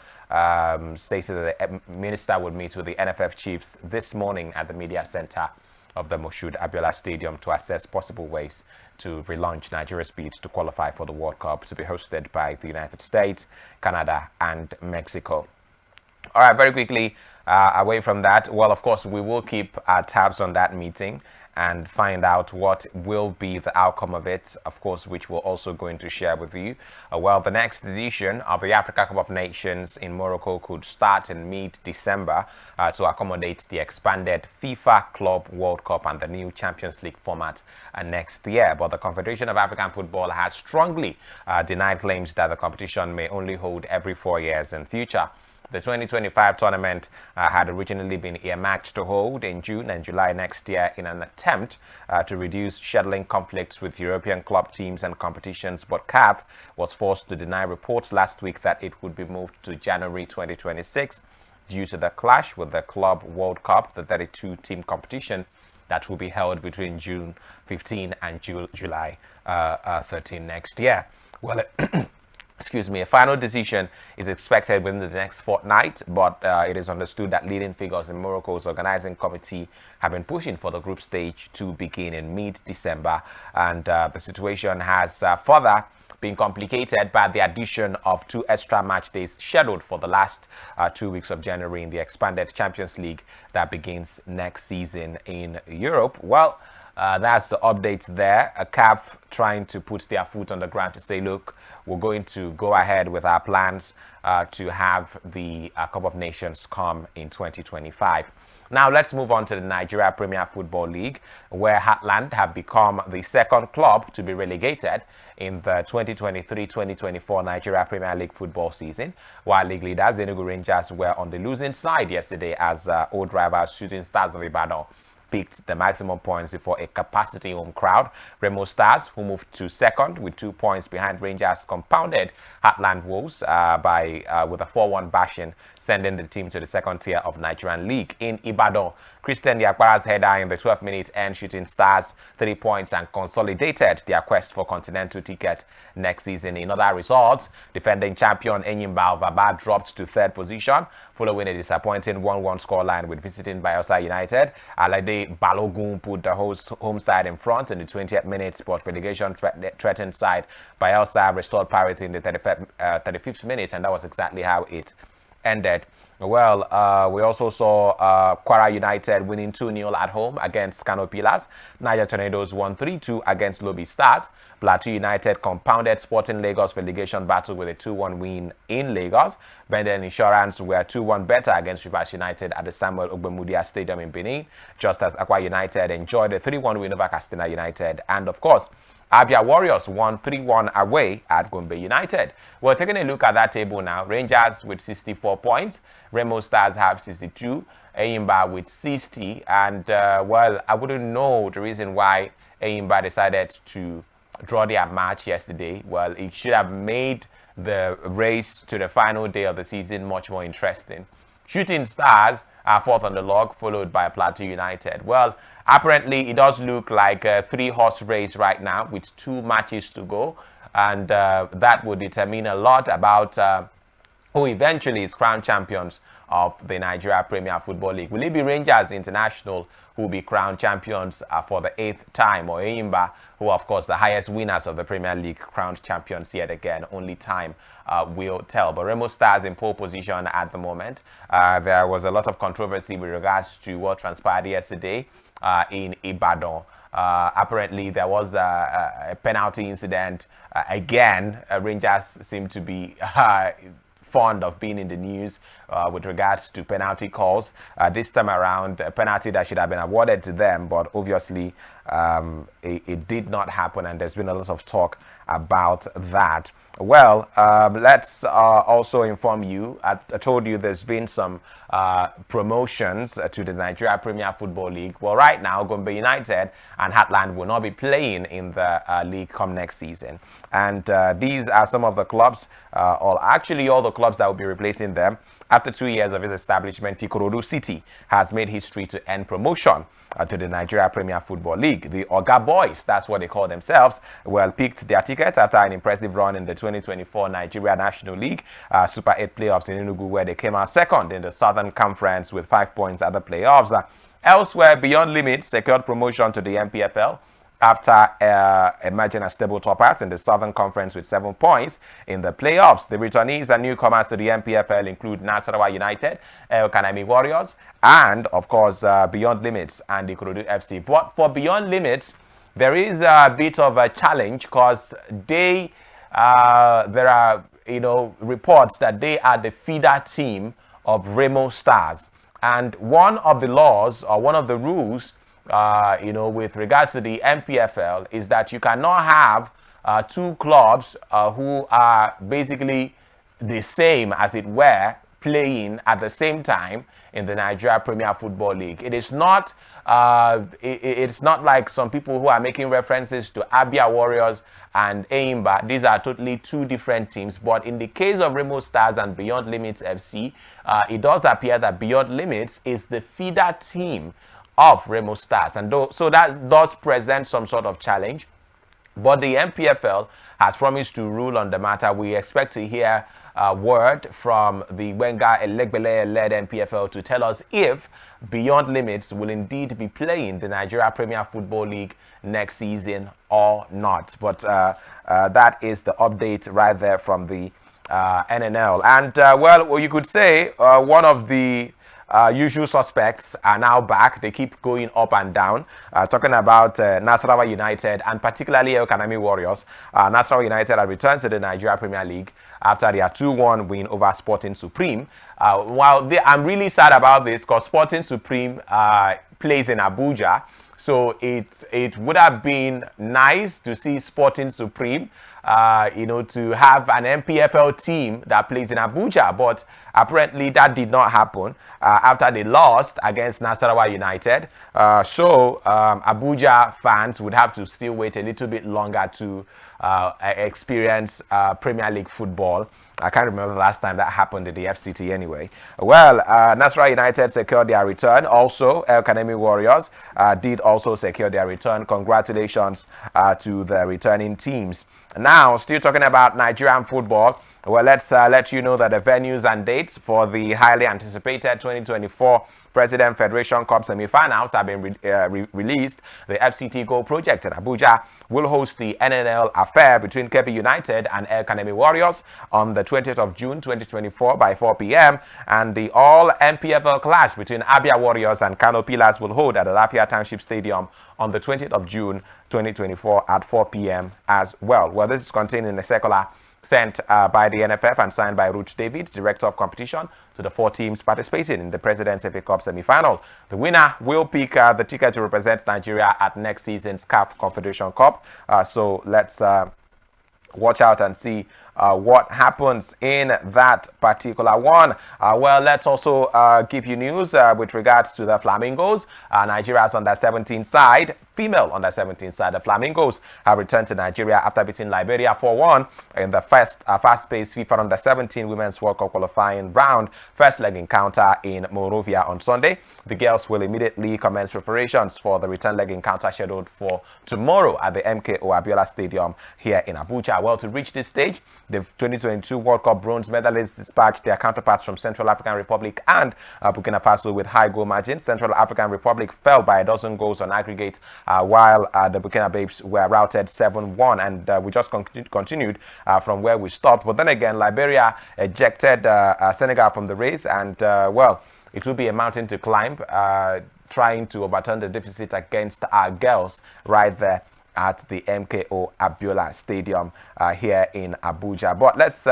Speaker 2: stated that the minister would meet with the NFF chiefs this morning at the media center of the Moshood Abiola Stadium to assess possible ways to relaunch Nigeria's bid to qualify for the World Cup, to be hosted by the United States, Canada, and Mexico. All right, very quickly, away from that, well, of course, we will keep our tabs on that meeting and find out what will be the outcome of it, of course, which we're also going to share with you. Well, the next edition of the Africa Cup of Nations in Morocco could start in mid-December to accommodate the expanded FIFA Club World Cup and the new Champions League format next year. But the Confederation of African Football has strongly denied claims that the competition may only hold every 4 years in future. The 2025 tournament had originally been earmarked to hold in June and July next year in an attempt to reduce scheduling conflicts with European club teams and competitions, but CAF was forced to deny reports last week that it would be moved to January 2026 due to the clash with the Club World Cup, the 32-team competition that will be held between June 15 and July 13 next year. Well, excuse me, a final decision is expected within the next fortnight, but it is understood that leading figures in Morocco's organizing committee have been pushing for the group stage to begin in mid-December, and the situation has further been complicated by the addition of 2 extra match days scheduled for the last 2 weeks of January in the expanded Champions League that begins next season in Europe. Well, that's the update there. A CAF trying to put their foot on the ground to say, look, we're going to go ahead with our plans to have the Cup of Nations come in 2025. Now let's move on to the Nigeria Premier Football League, where Heartland have become the second club to be relegated in the 2023-2024 Nigeria Premier League football season, while league leaders Enugu Rangers were on the losing side yesterday as old rivals Shooting Stars of Ibadan picked the maximum points before a capacity home crowd. Remo Stars, who moved to second with 2 points behind Rangers, compounded Heartland Wolves with a 4-1 bashing, sending the team to the second tier of Nigerian League. In Ibadan, Christian Diakbara's header in the 12th minute earned Shooting Stars 3 points and consolidated their quest for continental ticket next season. In other results, defending champion Enyimba Vaba dropped to 3rd position following a disappointing 1-1 scoreline with visiting Bayelsa United. Alade Balogun put the home side in front in the 20th minute, but relegation threatened side Bayelsa restored parity in the 35th minute, and that was exactly how it ended. Well, we also saw Kwara United winning 2-0 at home against Kano Pillars. Niger Tornadoes won 3-2 against Lobby Stars. Plateau United compounded Sporting Lagos relegation battle with a 2-1 win in Lagos. Benden Insurance were 2-1 better against Rivers United at the Samuel Ogbemudia Stadium in Benin, just as Akwa United enjoyed a 3-1 win over Castina United. And of course, Abia Warriors won 3-1 away at Gombe United. We're taking a look at that table now. Rangers with 64 points. Remo Stars have 62. Enyimba with 60. And, well, I wouldn't know the reason why Enyimba decided to draw their match yesterday. Well, it should have made the race to the final day of the season much more interesting. Shooting Stars are 4th on the log, followed by Plateau United. Well, apparently it does look like a 3-horse race right now with 2 matches to go, and that would determine a lot about who eventually is crowned champions of the Nigeria Premier Football League. Will it be Rangers International who will be crowned champions for the 8th time, or Enyimba, who are, of course, the highest winners of the Premier League, crowned champions yet again? Only time will tell. But Remo Stars in pole position at the moment. There was a lot of controversy with regards to what transpired yesterday in Ibadan. Apparently, there was a penalty incident. Again, Rangers seem to be fond of being in the news with regards to penalty calls. This time around, a penalty that should have been awarded to them, but obviously it did not happen, and there's been a lot of talk about that. Well, let's also inform you. I told you there's been some promotions to the Nigeria Premier Football League. Well, right now, Gombe United and Heartland will not be playing in the league come next season. And these are some of the clubs, or actually all the clubs that will be replacing them. After 2 years of its establishment, Ikorodu City has made history to end promotion to the Nigeria Premier Football League. The Oga Boys, that's what they call themselves, well, picked their ticket after an impressive run in the 2024 Nigeria National League Super 8 playoffs in Enugu, where they came out second in the Southern Conference with 5 points at the playoffs. Elsewhere, Beyond Limits secured promotion to the MPFL after emerging as stable toppers in the Southern Conference with 7 points in the playoffs. The returnees and newcomers to the MPFL include Nasarawa United, El Kanami Warriors, and of course Beyond Limits and the Ikorodu FC. But for Beyond Limits, there is a bit of a challenge because there are reports that they are the feeder team of Remo Stars, and one of the laws or one of the rules with regards to the MPFL is that you cannot have two clubs who are basically the same, as it were, playing at the same time in the Nigeria Premier Football League. It is not it's not like some people who are making references to Abia Warriors and Eimba. These are totally two different teams. But in the case of Remo Stars and Beyond Limits FC, it does appear that Beyond Limits is the feeder team of Remo Stars, and so that does present some sort of challenge. But the MPFL has promised to rule on the matter. We expect to hear a word from the Wenger Elegbele-led MPFL to tell us if Beyond Limits will indeed be playing the Nigeria Premier Football League next season or not. But that is the update right there from the NNL. And well, you could say one of the usual suspects are now back. They keep going up and down. Talking about Nasarawa United and particularly El Kanami Warriors. Nasarawa United have returned to the Nigeria Premier League after their 2-1 win over Sporting Supreme. I'm really sad about this because Sporting Supreme plays in Abuja. So it would have been nice to see Sporting Supreme, to have an MPFL team that plays in Abuja. But apparently that did not happen after they lost against Nasarawa United. So Abuja fans would have to still wait a little bit longer to experience Premier League football. I can't remember the last time that happened in the FCT anyway. Well, Nasarawa United secured their return. Also, El Kanemi Warriors did also secure their return. Congratulations to the returning teams. Now, still talking about Nigerian football. Well, let's let you know that the venues and dates for the highly anticipated 2024 President Federation Cup semi-finals have been released. The FCT Goal Project in Abuja will host the NNL affair between Kebbi United and El Kanemi Warriors on the 20th of June 2024 by 4 p.m. And the all-MPFL clash between Abia Warriors and Kano Pillars will hold at the Lafayette Township Stadium on the 20th of June 2024 at 4 p.m. as well. Well, this is contained in a circular sent by the NFF and signed by Ruth David, Director of Competition, to the 4 teams participating in the President's FA Cup semi-final. The winner will pick the ticket to represent Nigeria at next season's CAF Confederation Cup. So let's watch out and see what happens in that particular one. Well, let's also give you news with regards to the Flamingos. Nigeria's under-17 side, female under-17 side, the Flamingos have returned to Nigeria after beating Liberia 4-1 in the first fast-paced FIFA under-17 Women's World Cup qualifying round, first leg encounter in Monrovia on Sunday. The girls will immediately commence preparations for the return leg encounter scheduled for tomorrow at the MKO Abiola Stadium here in Abuja. Well, to reach this stage, the 2022 World Cup bronze medalists dispatched their counterparts from Central African Republic and Burkina Faso with high goal margins. Central African Republic fell by 12 goals on aggregate, while the Burkina Babes were routed 7-1. And we just continued from where we stopped. But then again, Liberia ejected Senegal from the race, and well, it will be a mountain to climb, trying to overturn the deficit against our girls right there at the MKO Abiola Stadium here in Abuja. But let's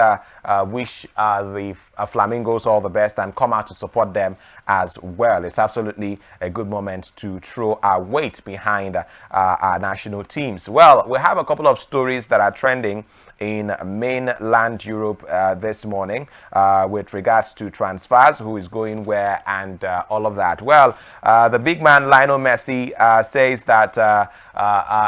Speaker 2: wish the Flamingos all the best and come out to support them as well. It's absolutely a good moment to throw our weight behind our national teams. Well, we have a couple of stories that are trending in mainland Europe this morning with regards to transfers, who is going where, and all of that. Well, the big man Lionel Messi says that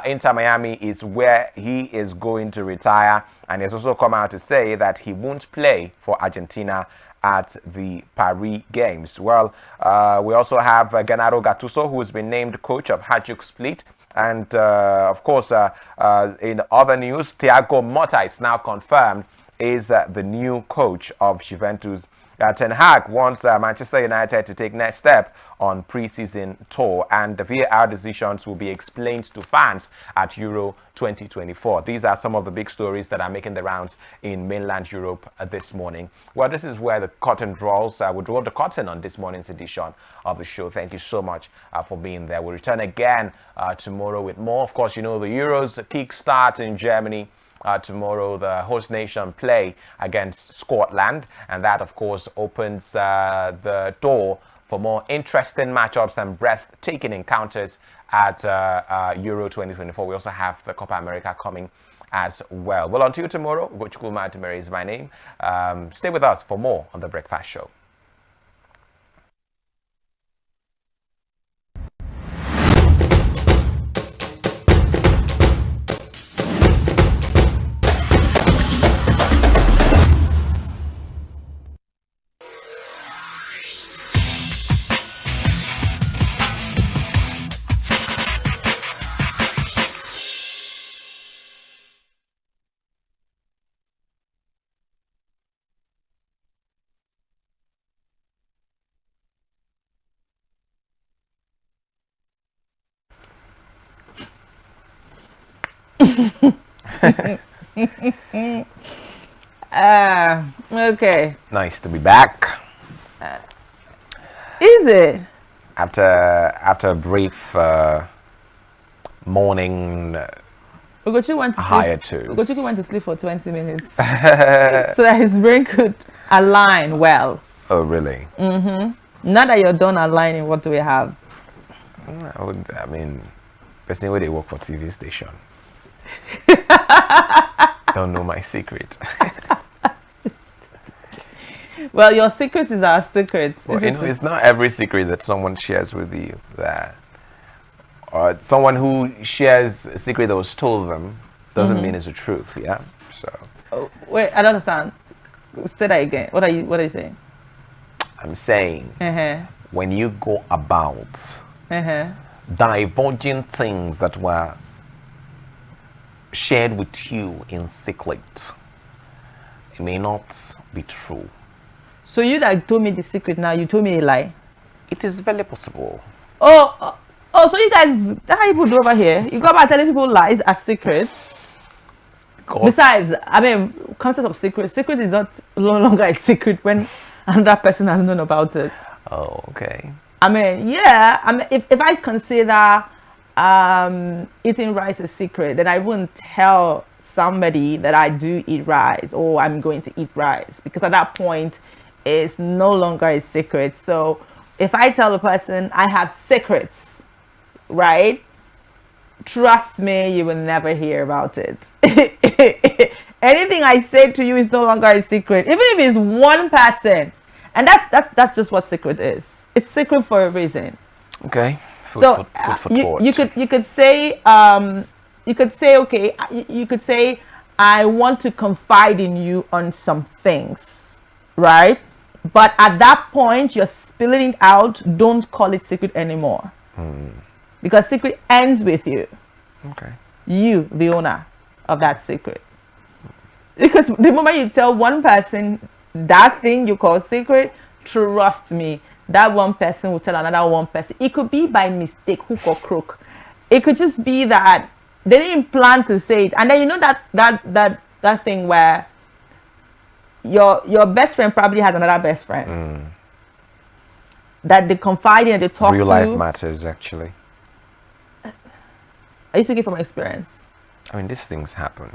Speaker 2: Inter Miami is where he is going to retire, and he's also come out to say that he won't play for Argentina at the Paris Games. Well, we also have Gennaro Gattuso, who has been named coach of Hajduk Split. And of course, in other news, Thiago Motta is now confirmed is the new coach of Juventus. Ten Hag wants Manchester United to take next step on pre-season tour, and the VAR decisions will be explained to fans at Euro 2024. These are some of the big stories that are making the rounds in mainland Europe this morning. Well, this is where the curtain draws. We draw the curtain on this morning's edition of the show. Thank you so much for being there. We'll return again tomorrow with more. Of course, you know the Euros kickstart in Germany. Tomorrow, the host nation play against Scotland, and that, of course, opens the door for more interesting matchups and breathtaking encounters at Euro 2024. We also have the Copa America coming as well. Well, until tomorrow, Gochukwu Matumere is my name. Stay with us for more on The Breakfast Show.
Speaker 1: Okay.
Speaker 2: Nice to be back.
Speaker 1: Is it?
Speaker 2: After a brief morning
Speaker 1: Ugochukwu went to sleep.
Speaker 2: hiatus.
Speaker 1: Ugochukwu went to sleep for 20 minutes so that his brain could align well.
Speaker 2: Oh, really?
Speaker 1: Now that you're done aligning, what do we have?
Speaker 2: I mean, person where they work for TV station. Don't know my secret.
Speaker 1: Well, your secret is our secret.
Speaker 2: Well, you know, it's not every secret that someone shares with you that, or someone who shares a secret that was told them doesn't mean it's the truth. Yeah. So.
Speaker 1: Oh, wait, I don't understand. Say that again. What are you saying?
Speaker 2: I'm saying when you go about divulging things that were shared with you in secret, it may not be true.
Speaker 1: So you that told me the secret, now you told me a lie?
Speaker 2: It is very possible.
Speaker 1: Oh, so you guys, that's how you do over here. You go about telling people lies as secrets. Besides, I mean, concept of secret is not no longer a secret when another person has known about it.
Speaker 2: Oh, okay.
Speaker 1: I mean, yeah. I mean, if I consider eating rice a secret, then I wouldn't tell somebody that I do eat rice or I'm going to eat rice, because at that point it's no longer a secret. So if I tell a person I have secrets, right, trust me, you will never hear about it. Anything I say to you is no longer a secret, even if it's one person. And that's just what secret is. It's secret for a reason.
Speaker 2: Okay.
Speaker 1: You could say okay, you could say I want to confide in you on some things, right? But at that point you're spilling it out. Don't call it secret anymore, because secret ends with you.
Speaker 2: Okay.
Speaker 1: You, the owner of that secret. Because the moment you tell one person that thing you call secret, trust me, that one person will tell another one person. It could be by mistake, hook or crook. It could just be that they didn't plan to say it. And then you know that thing where your best friend probably has another best friend that they confide in and they talk to.
Speaker 2: Real life matters, actually.
Speaker 1: Are you speaking from experience?
Speaker 2: I mean, these things happen.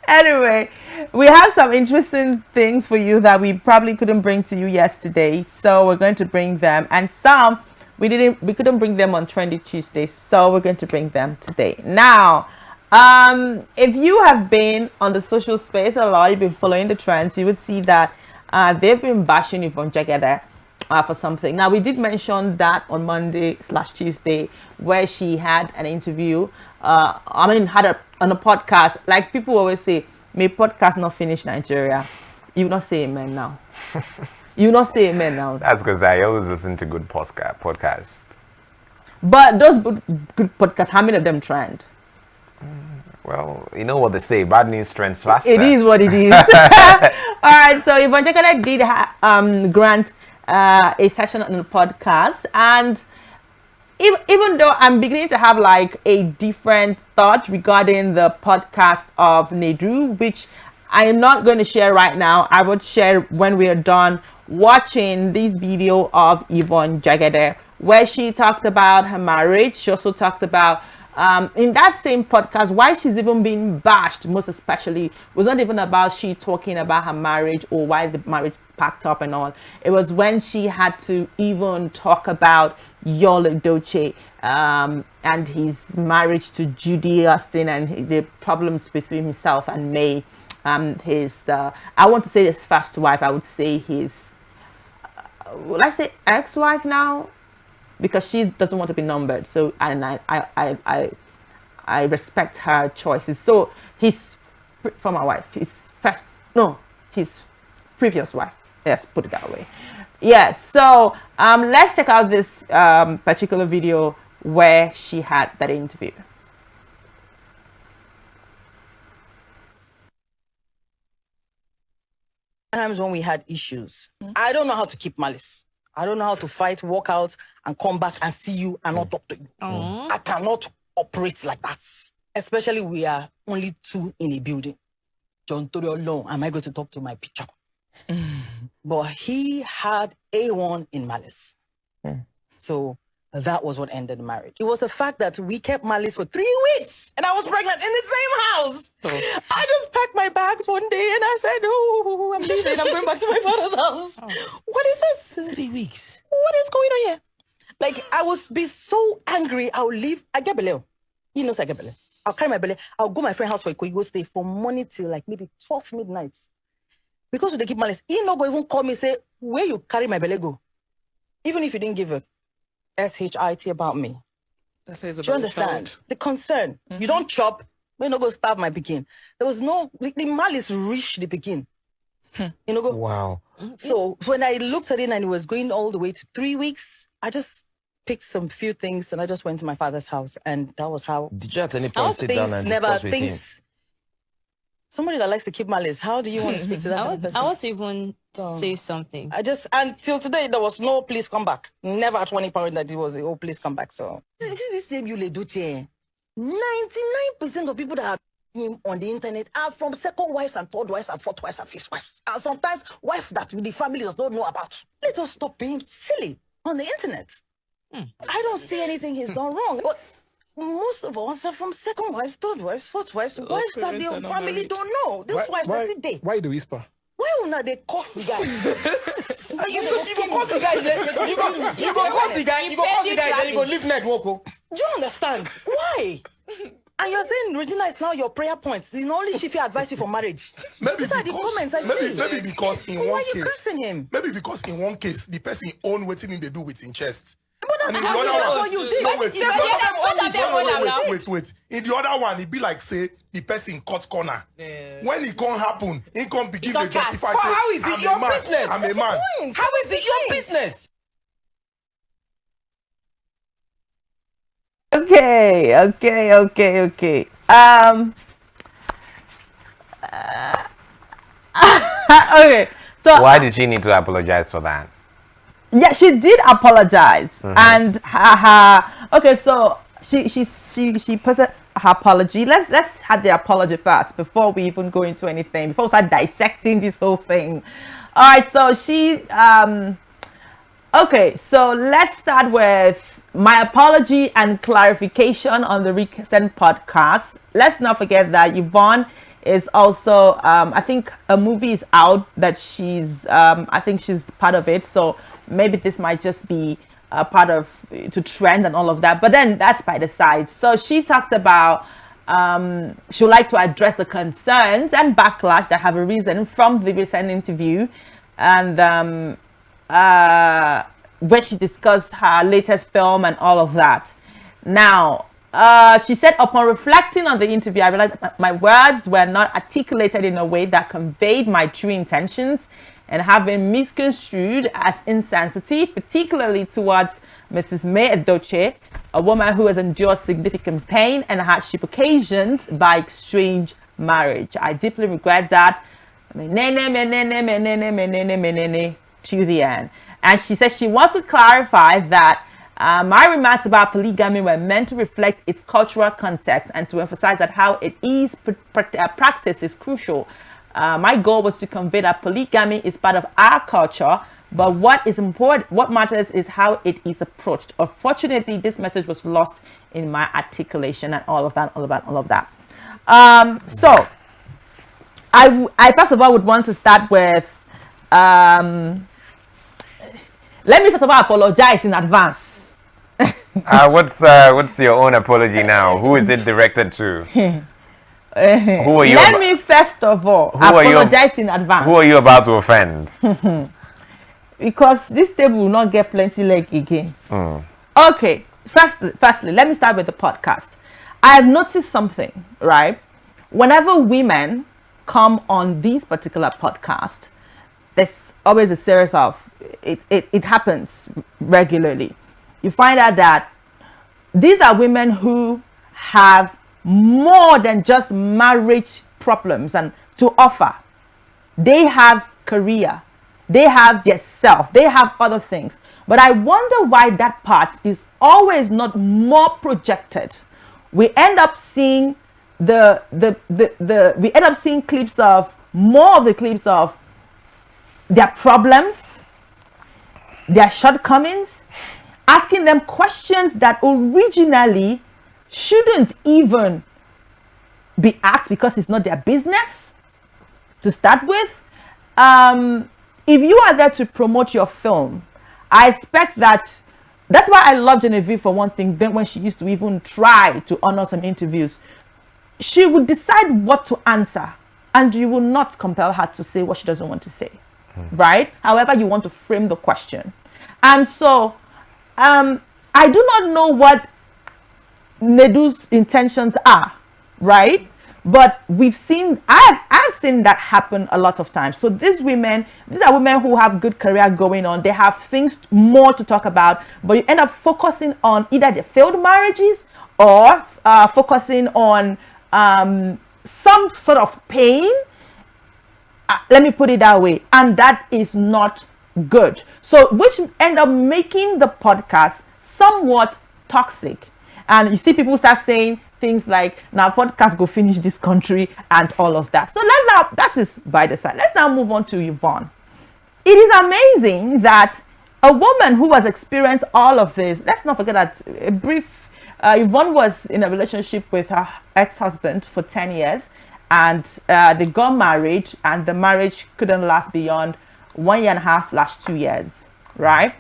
Speaker 1: Anyway, we have some interesting things for you that we probably couldn't bring to you yesterday, so we're going to bring them, and some we couldn't bring them on Trendy Tuesday, so we're going to bring them today. Now, if you have been on the social space a lot, you've been following the trends, you would see that they've been bashing Yvonne Jagede for something. Now, we did mention that on Monday/Tuesday, where she had an interview. Had on a podcast. Like people always say, may podcast not finish Nigeria. You not say amen now. You not say amen now.
Speaker 2: That's because I always listen to good podcast.
Speaker 1: But those good podcasts, how many of them trend?
Speaker 2: Well, you know what they say, bad news trends faster.
Speaker 1: It is what it is. All right, so Yvonne Jagede did grant a session on the podcast, and even though I'm beginning to have like a different thought regarding the podcast of Nedru, which I am not going to share right now, I would share when we are done watching this video of Yvonne Jagede, where she talked about her marriage. She also talked about in that same podcast why she's even being bashed. Most especially was not even about she talking about her marriage or why the marriage packed up and all. It was when she had to even talk about Yul Edochie and his marriage to Judy Austin and the problems between himself and May. His I want to say his first wife. I would say his will I say ex-wife now, because she doesn't want to be numbered. So and I respect her choices. So his former wife, his previous wife. Yes, put it that way. Yes. So let's check out this particular video where she had that interview.
Speaker 3: Times when we had issues, I don't know how to keep malice. I don't know how to fight, walk out, and come back and see you and not talk to you. I cannot operate like that. Especially we are only two in a building. John Torio alone, am I going to talk to my picture? But he had A1 in malice. So that was what ended the marriage. It was the fact that we kept malice for 3 weeks and I was pregnant in the same house. I just packed my bags one day and I said, oh, I'm leaving. I'm going back to my father's house. What is this?
Speaker 4: 3 weeks.
Speaker 3: What is going on here? Like, I would be so angry. I'll leave. I get belly. He knows I get belly. I'll carry my belly. I'll go to my friend's house for a quick go stay from morning till like maybe 12 midnight. Because they keep malice. He no go even call me say, where you carry my belly go? Even if you didn't give a SHIT about me.
Speaker 4: That says
Speaker 3: Do you understand? The concern. You don't chop, but you no go starve my begin. There was no, the malice reached the begin. You know, go.
Speaker 4: Wow.
Speaker 3: So when I looked at it and it was going all the way to 3 weeks, I just picked some few things and I just went to my father's house, and that was how.
Speaker 4: Did you at any
Speaker 3: How
Speaker 4: point sit down and discuss with him?
Speaker 3: Somebody that likes to keep malice. How do you want to speak to that kind of person?
Speaker 5: I want to even say something.
Speaker 3: I just, until today, there was no please come back. Never at one point that it was, oh, please come back. So, this is the same Yul Edochie. 99% of people that are him on the internet are from second wives and third wives and fourth wives and fifth wives. And sometimes wives that the family does not know about. Let us stop being silly on the internet. I don't see anything he's done wrong. But most of us are from second wives, third wives, fourth wives, wives that the family don't know. These wives are sit there.
Speaker 6: Why the whisper?
Speaker 3: Why will not they curse the guy?
Speaker 6: You go cause the guy, you go cause the guy, then you go leave night walk.
Speaker 3: Do you understand? Why? And you're saying Regina is now your prayer points. You know, only she will advise you for marriage.
Speaker 6: Maybe
Speaker 3: These are the comments I see.
Speaker 6: maybe because in
Speaker 3: Why
Speaker 6: one
Speaker 3: are you
Speaker 6: case,
Speaker 3: cursing him?
Speaker 6: maybe because in one case the person own waiting in they do with in chest.
Speaker 3: But that's
Speaker 6: And in the
Speaker 3: exactly
Speaker 6: other
Speaker 3: what
Speaker 6: one,
Speaker 3: you did.
Speaker 6: no, wait,
Speaker 5: Yeah.
Speaker 6: wait. In the other one, it be like say the person cut corner. When it can't happen, it can't begin to justify.
Speaker 4: But
Speaker 6: say,
Speaker 4: how is it
Speaker 6: I'm a
Speaker 4: your
Speaker 6: man,
Speaker 4: business?
Speaker 6: I'm a man.
Speaker 4: How is it your business?
Speaker 1: Okay. Okay. So
Speaker 2: Why did she need to apologize for that?
Speaker 1: yeah, she did apologize, and okay. So she posted her apology. Let's have the apology first before we even go into anything. Before we start dissecting this whole thing. All right. So she okay. So let's start with my apology and clarification on the recent podcast. Let's not forget that Yvonne is also, I think a movie is out that I think she's part of it. So maybe this might just be a part of to trend and all of that. But then that's by the side. So she talked about she would like to address the concerns and backlash that have arisen from the recent interview, and where she discussed her latest film and all of that. Now, she said, upon reflecting on the interview, I realized my words were not articulated in a way that conveyed my true intentions and have been misconstrued as insensitive, particularly towards Mrs. May Edochie, a woman who has endured significant pain and hardship occasioned by exchange marriage. I deeply regret that. To the end. And she says she wants to clarify that my remarks about polygamy were meant to reflect its cultural context and to emphasize that how it is practiced is crucial. My goal was to convey that polygamy is part of our culture, but what matters is how it is approached. Unfortunately, this message was lost in my articulation and all of that. So I first of all would want to start with let me first of all apologize in advance.
Speaker 2: What's your own apology now? Who is it directed to? Who are you?
Speaker 1: Let me first of all apologize in advance.
Speaker 2: Who are you about to offend?
Speaker 1: Because this table will not get plenty leg again. Okay, firstly, let me start with the podcast. I have noticed something, right? Whenever women come on this particular podcast, there's always a series of it happens regularly. You find out that these are women who have more than just marriage problems and to offer. They have career, they have their self, they have other things. But I wonder why that part is always not more projected. We end up seeing we end up seeing clips of more of the clips of their problems, their shortcomings, asking them questions that originally shouldn't even be asked because it's not their business to start with. If you are there to promote your film, I expect that's why I love Genevieve for one thing. Then when she used to even try to honor some interviews, she would decide what to answer and you will not compel her to say what she doesn't want to say. Right? However you want to frame the question. And so I do not know what Nedu's intentions are, right? But I've seen that happen a lot of times. So these are women who have good career going on. They have things more to talk about, but you end up focusing on either their failed marriages or focusing on some sort of pain. Let me put it that way. And that is not good. So which end up making the podcast somewhat toxic. And you see people start saying things like, now podcast go finish this country and all of that. So that is by the side. Let's now move on to Yvonne. It is amazing that a woman who has experienced all of this, let's not forget that Yvonne was in a relationship with her ex-husband for 10 years. And they got married, and the marriage couldn't last beyond 1.5/2 years, right?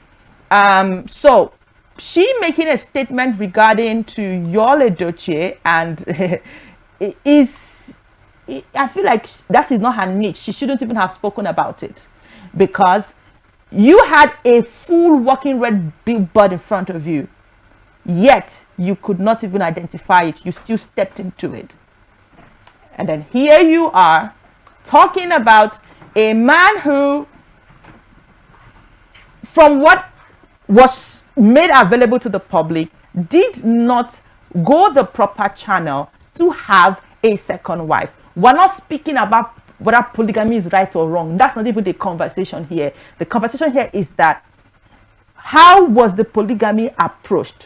Speaker 1: So she making a statement regarding to Yul Edochie, and I feel like that is not her niche. She shouldn't even have spoken about it, because you had a full walking red billboard in front of you, yet you could not even identify it. You still stepped into it. And then here you are talking about a man who, from what was made available to the public, did not go the proper channel to have a second wife. We're not speaking about whether polygamy is right or wrong. That's not even the conversation here. The conversation here is that how was the polygamy approached,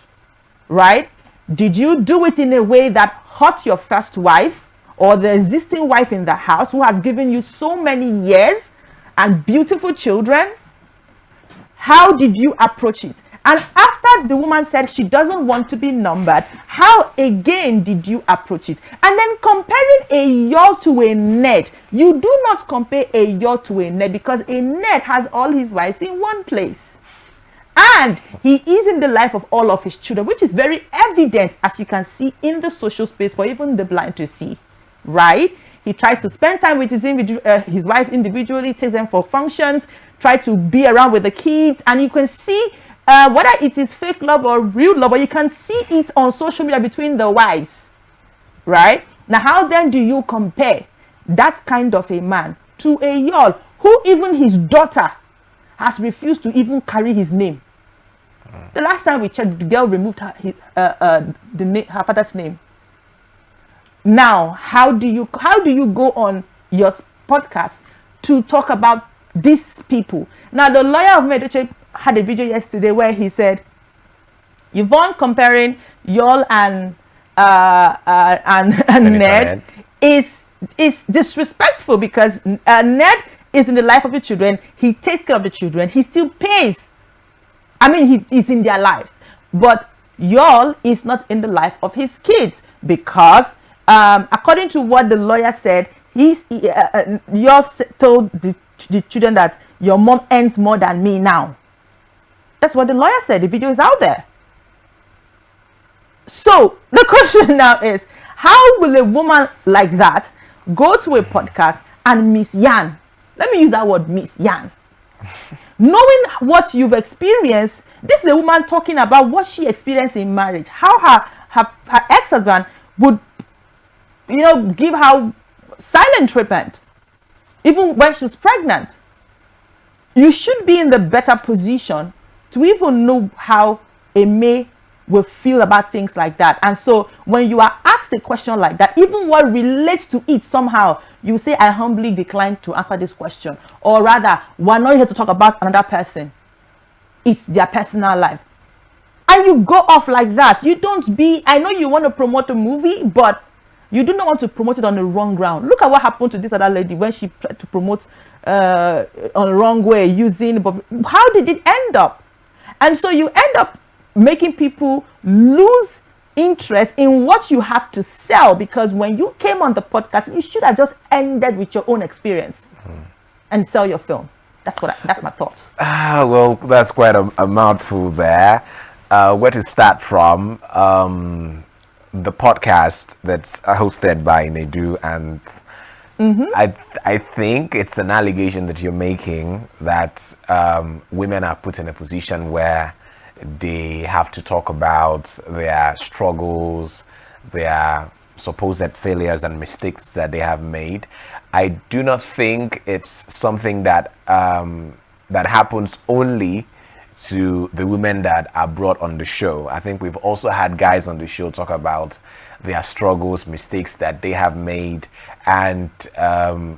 Speaker 1: right? Did you do it in a way that hurt your first wife or the existing wife in the house who has given you so many years and beautiful children? How did you approach it? And after the woman said she doesn't want to be numbered, how again did you approach it? And then comparing a y'all to a Ned, you do not compare a y'all to a Ned, because a Ned has all his wives in one place. And he is in the life of all of his children, which is very evident, as you can see in the social space for even the blind to see, right? He tries to spend time with his wives individually, takes them for functions, try to be around with the kids, and you can see whether it is fake love or real love, but you can see it on social media between the wives, right? Now, how then do you compare that kind of a man to a y'all who even his daughter has refused to even carry his name? The last time we checked, the girl removed her father's name. Now, how do you go on your podcast to talk about these people? Now, the lawyer of Medoche had a video yesterday where he said, Yvonne comparing y'all and Ned is disrespectful, because Ned is in the life of the children. He takes care of the children. He still pays. I mean, he is in their lives, but y'all is not in the life of his kids, because according to what the lawyer said, y'all told the children that your mom earns more than me now. That's what the lawyer said. The video is out there. So the question now is, how will a woman like that go to a podcast and Miss Yan? Let me use that word, Miss Yan. Knowing what you've experienced, this is a woman talking about what she experienced in marriage, how her ex-husband would, give her silent treatment, even when she was pregnant. You should be in the better position to even know how a May will feel about things like that. And so when you are asked a question like that, even what relates to it somehow, you say, I humbly decline to answer this question. Or rather, we're not here to talk about another person. It's their personal life. And you go off like that. You don't be, I know you want to promote a movie, but you do not want to promote it on the wrong ground. Look at what happened to this other lady when she tried to promote on the wrong way using, but how did it end up? And so you end up making people lose interest in what you have to sell, because when you came on the podcast, you should have just ended with your own experience and sell your film. That's my thoughts.
Speaker 2: Well, that's quite a mouthful there. Where to start from? The podcast that's hosted by Nedu, and I think it's an allegation that you're making that women are put in a position where they have to talk about their struggles, their supposed failures and mistakes that they have made. I do not think it's something that that happens only to the women that are brought on the show. I think we've also had guys on the show talk about their struggles, mistakes that they have made, and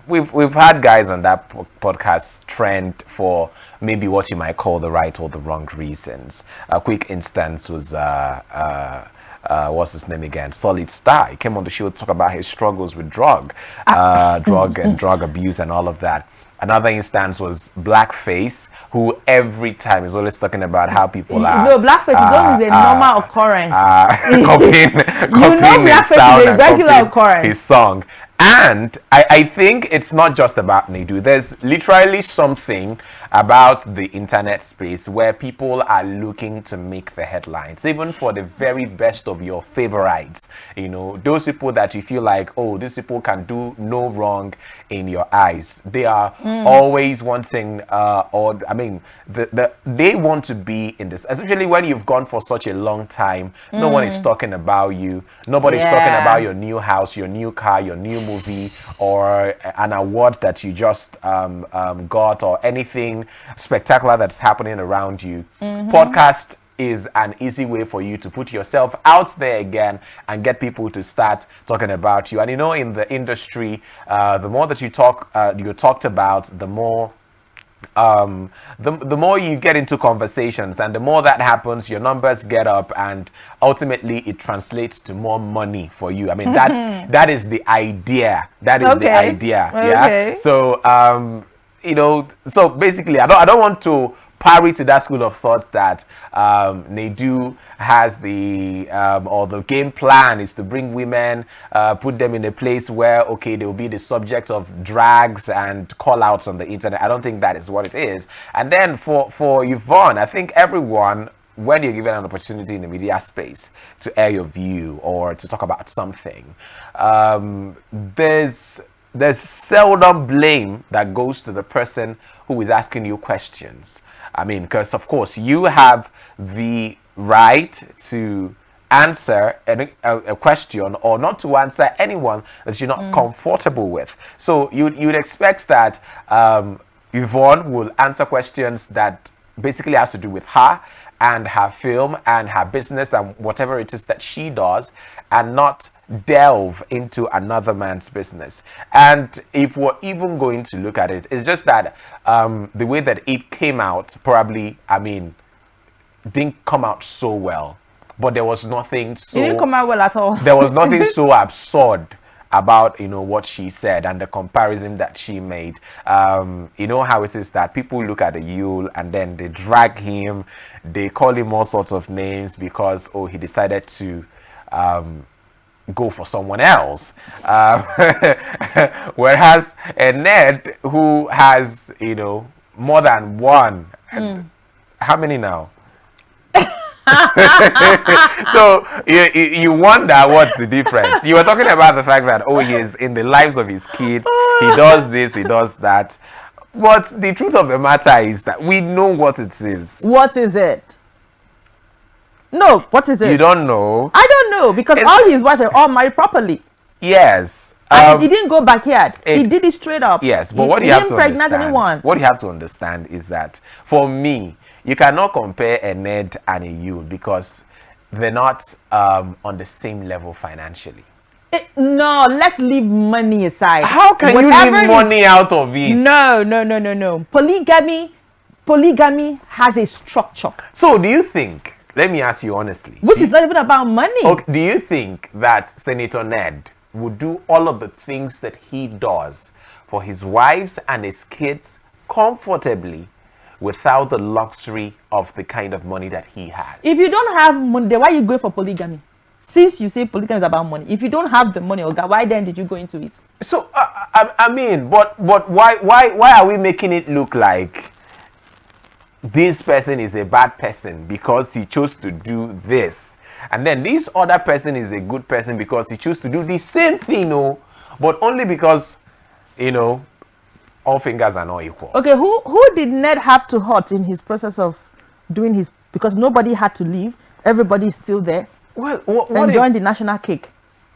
Speaker 2: we've had guys on that podcast trend for maybe what you might call the right or the wrong reasons. A quick instance was what's his name again? Solid Star. He came on the show to talk about his struggles with drug abuse and all of that. Another instance was Blackface, who every time is always talking about how people are.
Speaker 1: No, Blackface is always a normal occurrence.
Speaker 2: Copying
Speaker 1: Blackface is a regular occurrence.
Speaker 2: His song. And I think it's not just about Nedu. There's literally something about the internet space where people are looking to make the headlines, even for the very best of your favorites. Those people that you feel like, oh, these people can do no wrong in your eyes. They are always wanting, they want to be in this, especially when you've gone for such a long time. No one is talking about you. Nobody's talking about your new house, your new car, your new movie, or an award that you just got, or anything spectacular that's happening around you. Podcast is an easy way for you to put yourself out there again and get people to start talking about you. And in the industry, the more that you talked about, the more the more you get into conversations, and the more that happens, your numbers get up, and ultimately it translates to more money for you. I mean, that is the idea. That is the idea. Yeah.
Speaker 1: Okay.
Speaker 2: So so basically, I don't want to pari to that school of thought that Nadu has the or the game plan is to bring women, put them in a place where okay they will be the subject of drags and call outs on the internet. I don't think that is what it is. And then for Yvonne, I think everyone, when you're given an opportunity in the media space to air your view or to talk about something, there's seldom blame that goes to the person who is asking you questions. I mean, because of course you have the right to answer a question or not to answer anyone that you're not comfortable with. So you'd expect that Yvonne will answer questions that basically has to do with her and her film and her business and whatever it is that she does, and not delve into another man's business. And if we're even going to look at it, it's just that the way that it came out probably, I mean, didn't come out so well, but there was nothing so...
Speaker 1: It didn't come out well at all.
Speaker 2: There was nothing so absurd about, you know, what she said and the comparison that she made. You know how it is that people look at the Yule and then they drag him, they call him all sorts of names because, oh, he decided to go for someone else. Whereas a Ned who has, you know, more than one, how many now? So you wonder what's the difference. You were talking about the fact that, oh, he is in the lives of his kids, he does this, he does that, but the truth of the matter is that we know what it is.
Speaker 1: What is it? No, what is it?
Speaker 2: You don't know?
Speaker 1: I don't know, because all his wives are all married properly.
Speaker 2: Yes.
Speaker 1: And he didn't go backyard. He did it straight up.
Speaker 2: Yes, but what you have to understand,
Speaker 1: anyone.
Speaker 2: what you have to understand is that for me, you cannot compare a Ned and a Yule because they're not on the same level financially.
Speaker 1: No, let's leave money aside.
Speaker 2: How can you leave money out of it?
Speaker 1: No. Polygamy has a structure.
Speaker 2: So do you think, let me ask you honestly,
Speaker 1: which is not even about money.
Speaker 2: Okay, do you think that Senator Ned would do all of the things that he does for his wives and his kids comfortably without the luxury of the kind of money that he has?
Speaker 1: If you don't have money, then why are you going for polygamy? Since you say polygamy is about money, if you don't have the money, Oga, why then did you go into it?
Speaker 2: So I mean, but why are we making it look like this person is a bad person because he chose to do this, and then this other person is a good person because he chose to do the same thing, no, but only because, you know, all fingers are not equal.
Speaker 1: Okay, who did Ned have to hurt in his process of doing his, because nobody had to leave, everybody is still there.
Speaker 2: Well,
Speaker 1: enjoying the national cake.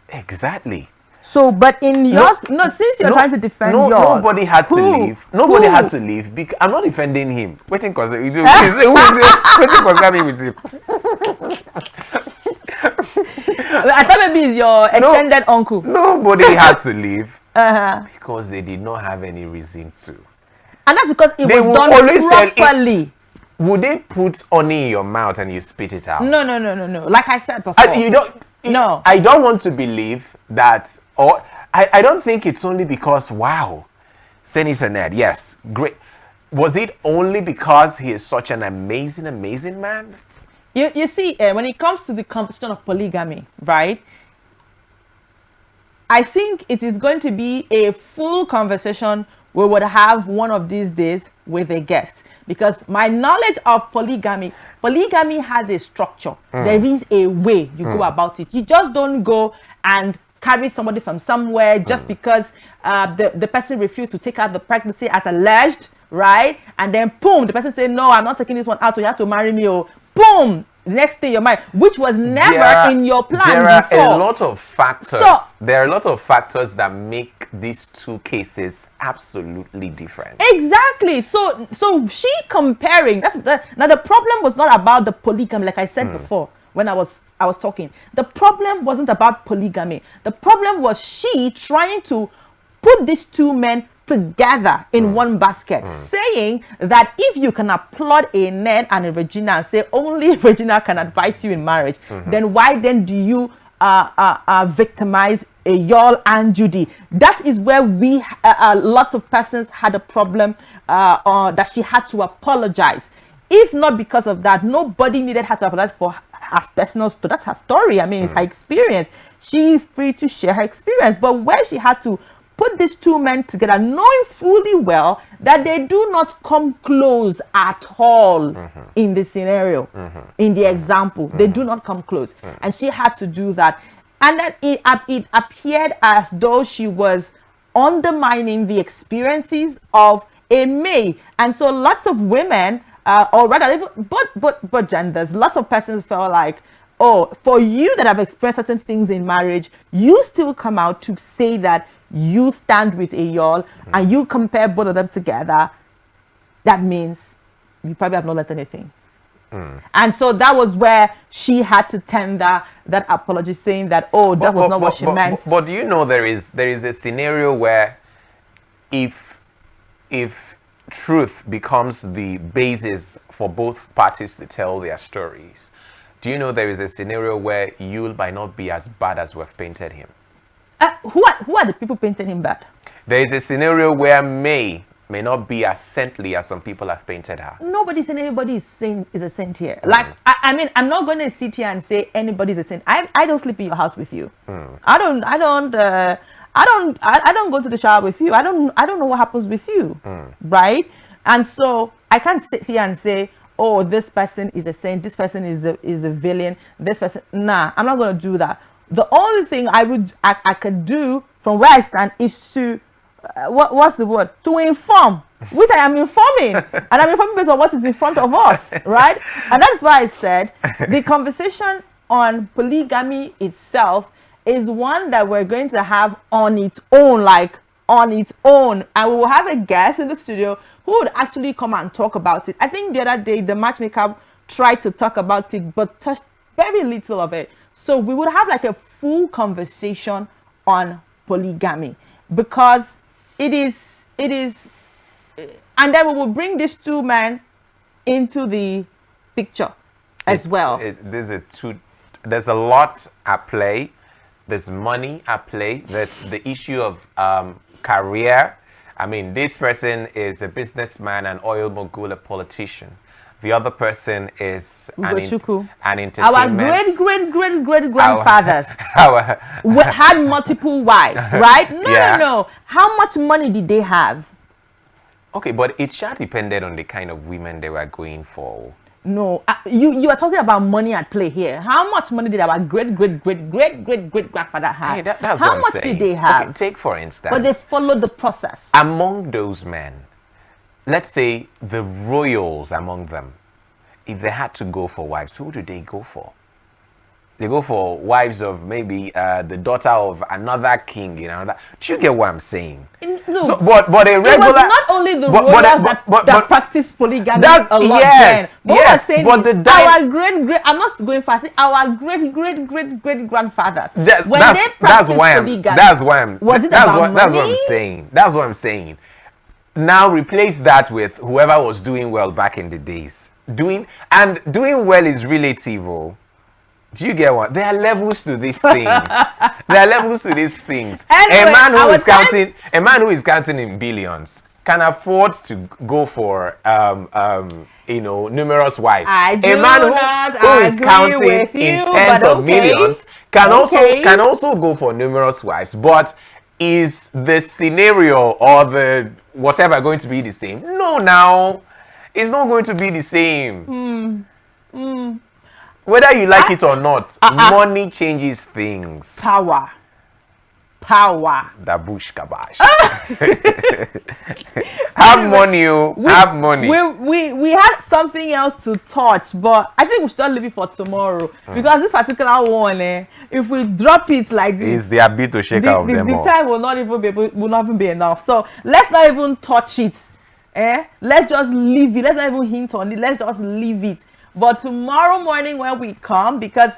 Speaker 2: Exactly.
Speaker 1: So, but in yours, since you're trying to defend yours,
Speaker 2: nobody had to leave. Nobody had to leave. I'm not defending him. Waiting because waiting because me with him.
Speaker 1: I thought maybe it's your extended uncle.
Speaker 2: Nobody had to leave because they did not have any reason to.
Speaker 1: And that's because it was done properly.
Speaker 2: Would they put honey in your mouth and you spit it out?
Speaker 1: No. Like I said before.
Speaker 2: You don't.
Speaker 1: No.
Speaker 2: I don't want to believe that, or I don't think it's only because, wow, Senator Ned, yes, great. Was it only because he is such an amazing, amazing man?
Speaker 1: You see, when it comes to the conversation of polygamy, right? I think it is going to be a full conversation we would have one of these days with a guest. Because my knowledge of polygamy has a structure. There is a way you go about it. You just don't go and carry somebody from somewhere just because the person refused to take out the pregnancy as alleged, right? And then boom, the person say, no, I'm not taking this one out, so you have to marry me. Or boom, next day you're married, which was never in your plan before.
Speaker 2: There are a lot of factors. There are a lot of factors that make these two cases absolutely different.
Speaker 1: Exactly. So she comparing. Now the problem was not about the polygamy, like I said before when I was talking. The problem wasn't about polygamy. The problem was she trying to put these two men together in one basket, saying that if you can applaud a Ned and a Regina and say only Regina can advise you in marriage, then why then do you victimize a Yul and Judy? That is where lots of persons had a problem that she had to apologize. if not because of that, nobody needed her to apologize for her personal story. That's her story. I mean, it's her experience. She's free to share her experience. But where she had to put these two men together, knowing fully well that they do not come close at all in the scenario, in the example. They do not come close. And she had to do that. And then it appeared as though she was undermining the experiences of a May. And so lots of women, or rather, even, but genders, lots of persons felt like, oh, for you that have experienced certain things in marriage, you still come out to say that you stand with Eyol and you compare both of them together. That means you probably have not learned anything. And so that was where she had to tender that apology, saying that, oh, that was not what she meant.
Speaker 2: But do you know there is a scenario where if truth becomes the basis for both parties to tell their stories, do you know there is a scenario where Yul might not be as bad as we've painted him?
Speaker 1: Who are the people painting him bad?
Speaker 2: There is a scenario where may not be as saintly as some people have painted her.
Speaker 1: Nobody's saying anybody is a saint here. Like, I mean, I'm not going to sit here and say anybody's a saint. I don't sleep in your house with you. I don't go to the shower with you. I don't know what happens with you, right? And so I can't sit here and say, oh, this person is a saint, this person is a villain, this person. Nah, I'm not going to do that. The only thing I could do from where I stand is to what's the word? To inform, which I am informing, and I'm informing based on what is in front of us, right? And that's why I said the conversation on polygamy itself is one that we're going to have on its own, and we will have a guest in the studio who would actually come and talk about it. I think the other day the matchmaker tried to talk about it but touched very little of it. So we would have like a full conversation on polygamy, because it is, and then we will bring these two men into the picture as well.
Speaker 2: There's a lot at play. There's money at play. There's the issue of career. I mean, this person is a businessman, an oil mogul, a politician. The other person is an entertainment.
Speaker 1: Our great grandfathers had multiple wives, right? No. How much money did they have?
Speaker 2: Okay, but it sure depended on the kind of women they were going for.
Speaker 1: No, you are talking about money at play here. How much money did our great grandfather have?
Speaker 2: Hey, that's
Speaker 1: how
Speaker 2: what I'm
Speaker 1: much
Speaker 2: saying.
Speaker 1: did they have?
Speaker 2: Okay, take for instance.
Speaker 1: But they followed the process.
Speaker 2: Among those men, let's say the royals among them, if they had to go for wives, who do they go for? They go for wives of maybe the daughter of another king, you know. Do you get what I'm saying?
Speaker 1: No,
Speaker 2: so, but a regular,
Speaker 1: it was not only the royals that practice polygamy
Speaker 2: that's,
Speaker 1: a lot.
Speaker 2: yes,
Speaker 1: then.
Speaker 2: Yes,
Speaker 1: but our great I'm not going fast. Our great grandfathers.
Speaker 2: That's why I'm saying. That's what I'm saying. Now replace that with whoever was doing well back in the days. Doing well is relative. Oh. Do you get what? There are levels to these things. Anyway, a man who is counting in billions can afford to go for numerous wives. A man who is counting in tens of millions can also go for numerous wives. But is the scenario or the whatever going to be the same? No, now it's not going to be the same. Whether you like it or not, money changes things.
Speaker 1: Power.
Speaker 2: Dabush kabash. Have money.
Speaker 1: We had something else to touch, but I think we should leave it for tomorrow, because this particular one, if we drop it like this,
Speaker 2: it's the ability to shake out them all.
Speaker 1: The time will not even be enough. So let's not even touch it. Let's just leave it. Let's not even hint on it. Let's just leave it. But tomorrow morning when we come, because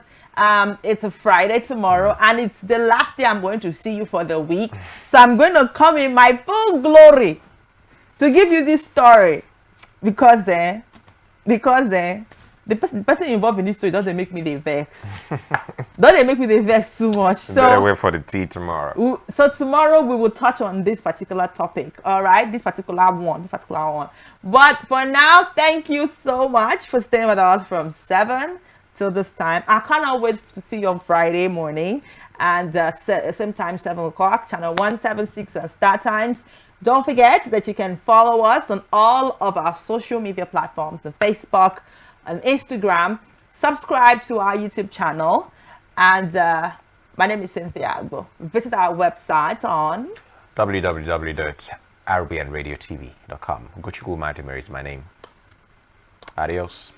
Speaker 1: it's a Friday tomorrow and it's the last day I'm going to see you for the week, so I'm going to come in my full glory to give you this story, because the person involved in this story doesn't make me the vex. Doesn't make me the vex too much.
Speaker 2: Better
Speaker 1: So
Speaker 2: wait for the tea tomorrow.
Speaker 1: so tomorrow we will touch on this particular topic. All right, this particular one. But for now, thank you so much for staying with us from 7 till this time. I cannot wait to see you on Friday morning and same time 7 o'clock, channel 176 and start times. Don't forget that you can follow us on all of our social media platforms on Facebook and Instagram. Subscribe to our YouTube channel. And my name is Cynthia Agbo. Visit our website on
Speaker 2: www.rbnradiotv.com. Gochukwu Madimere is my name. Adios.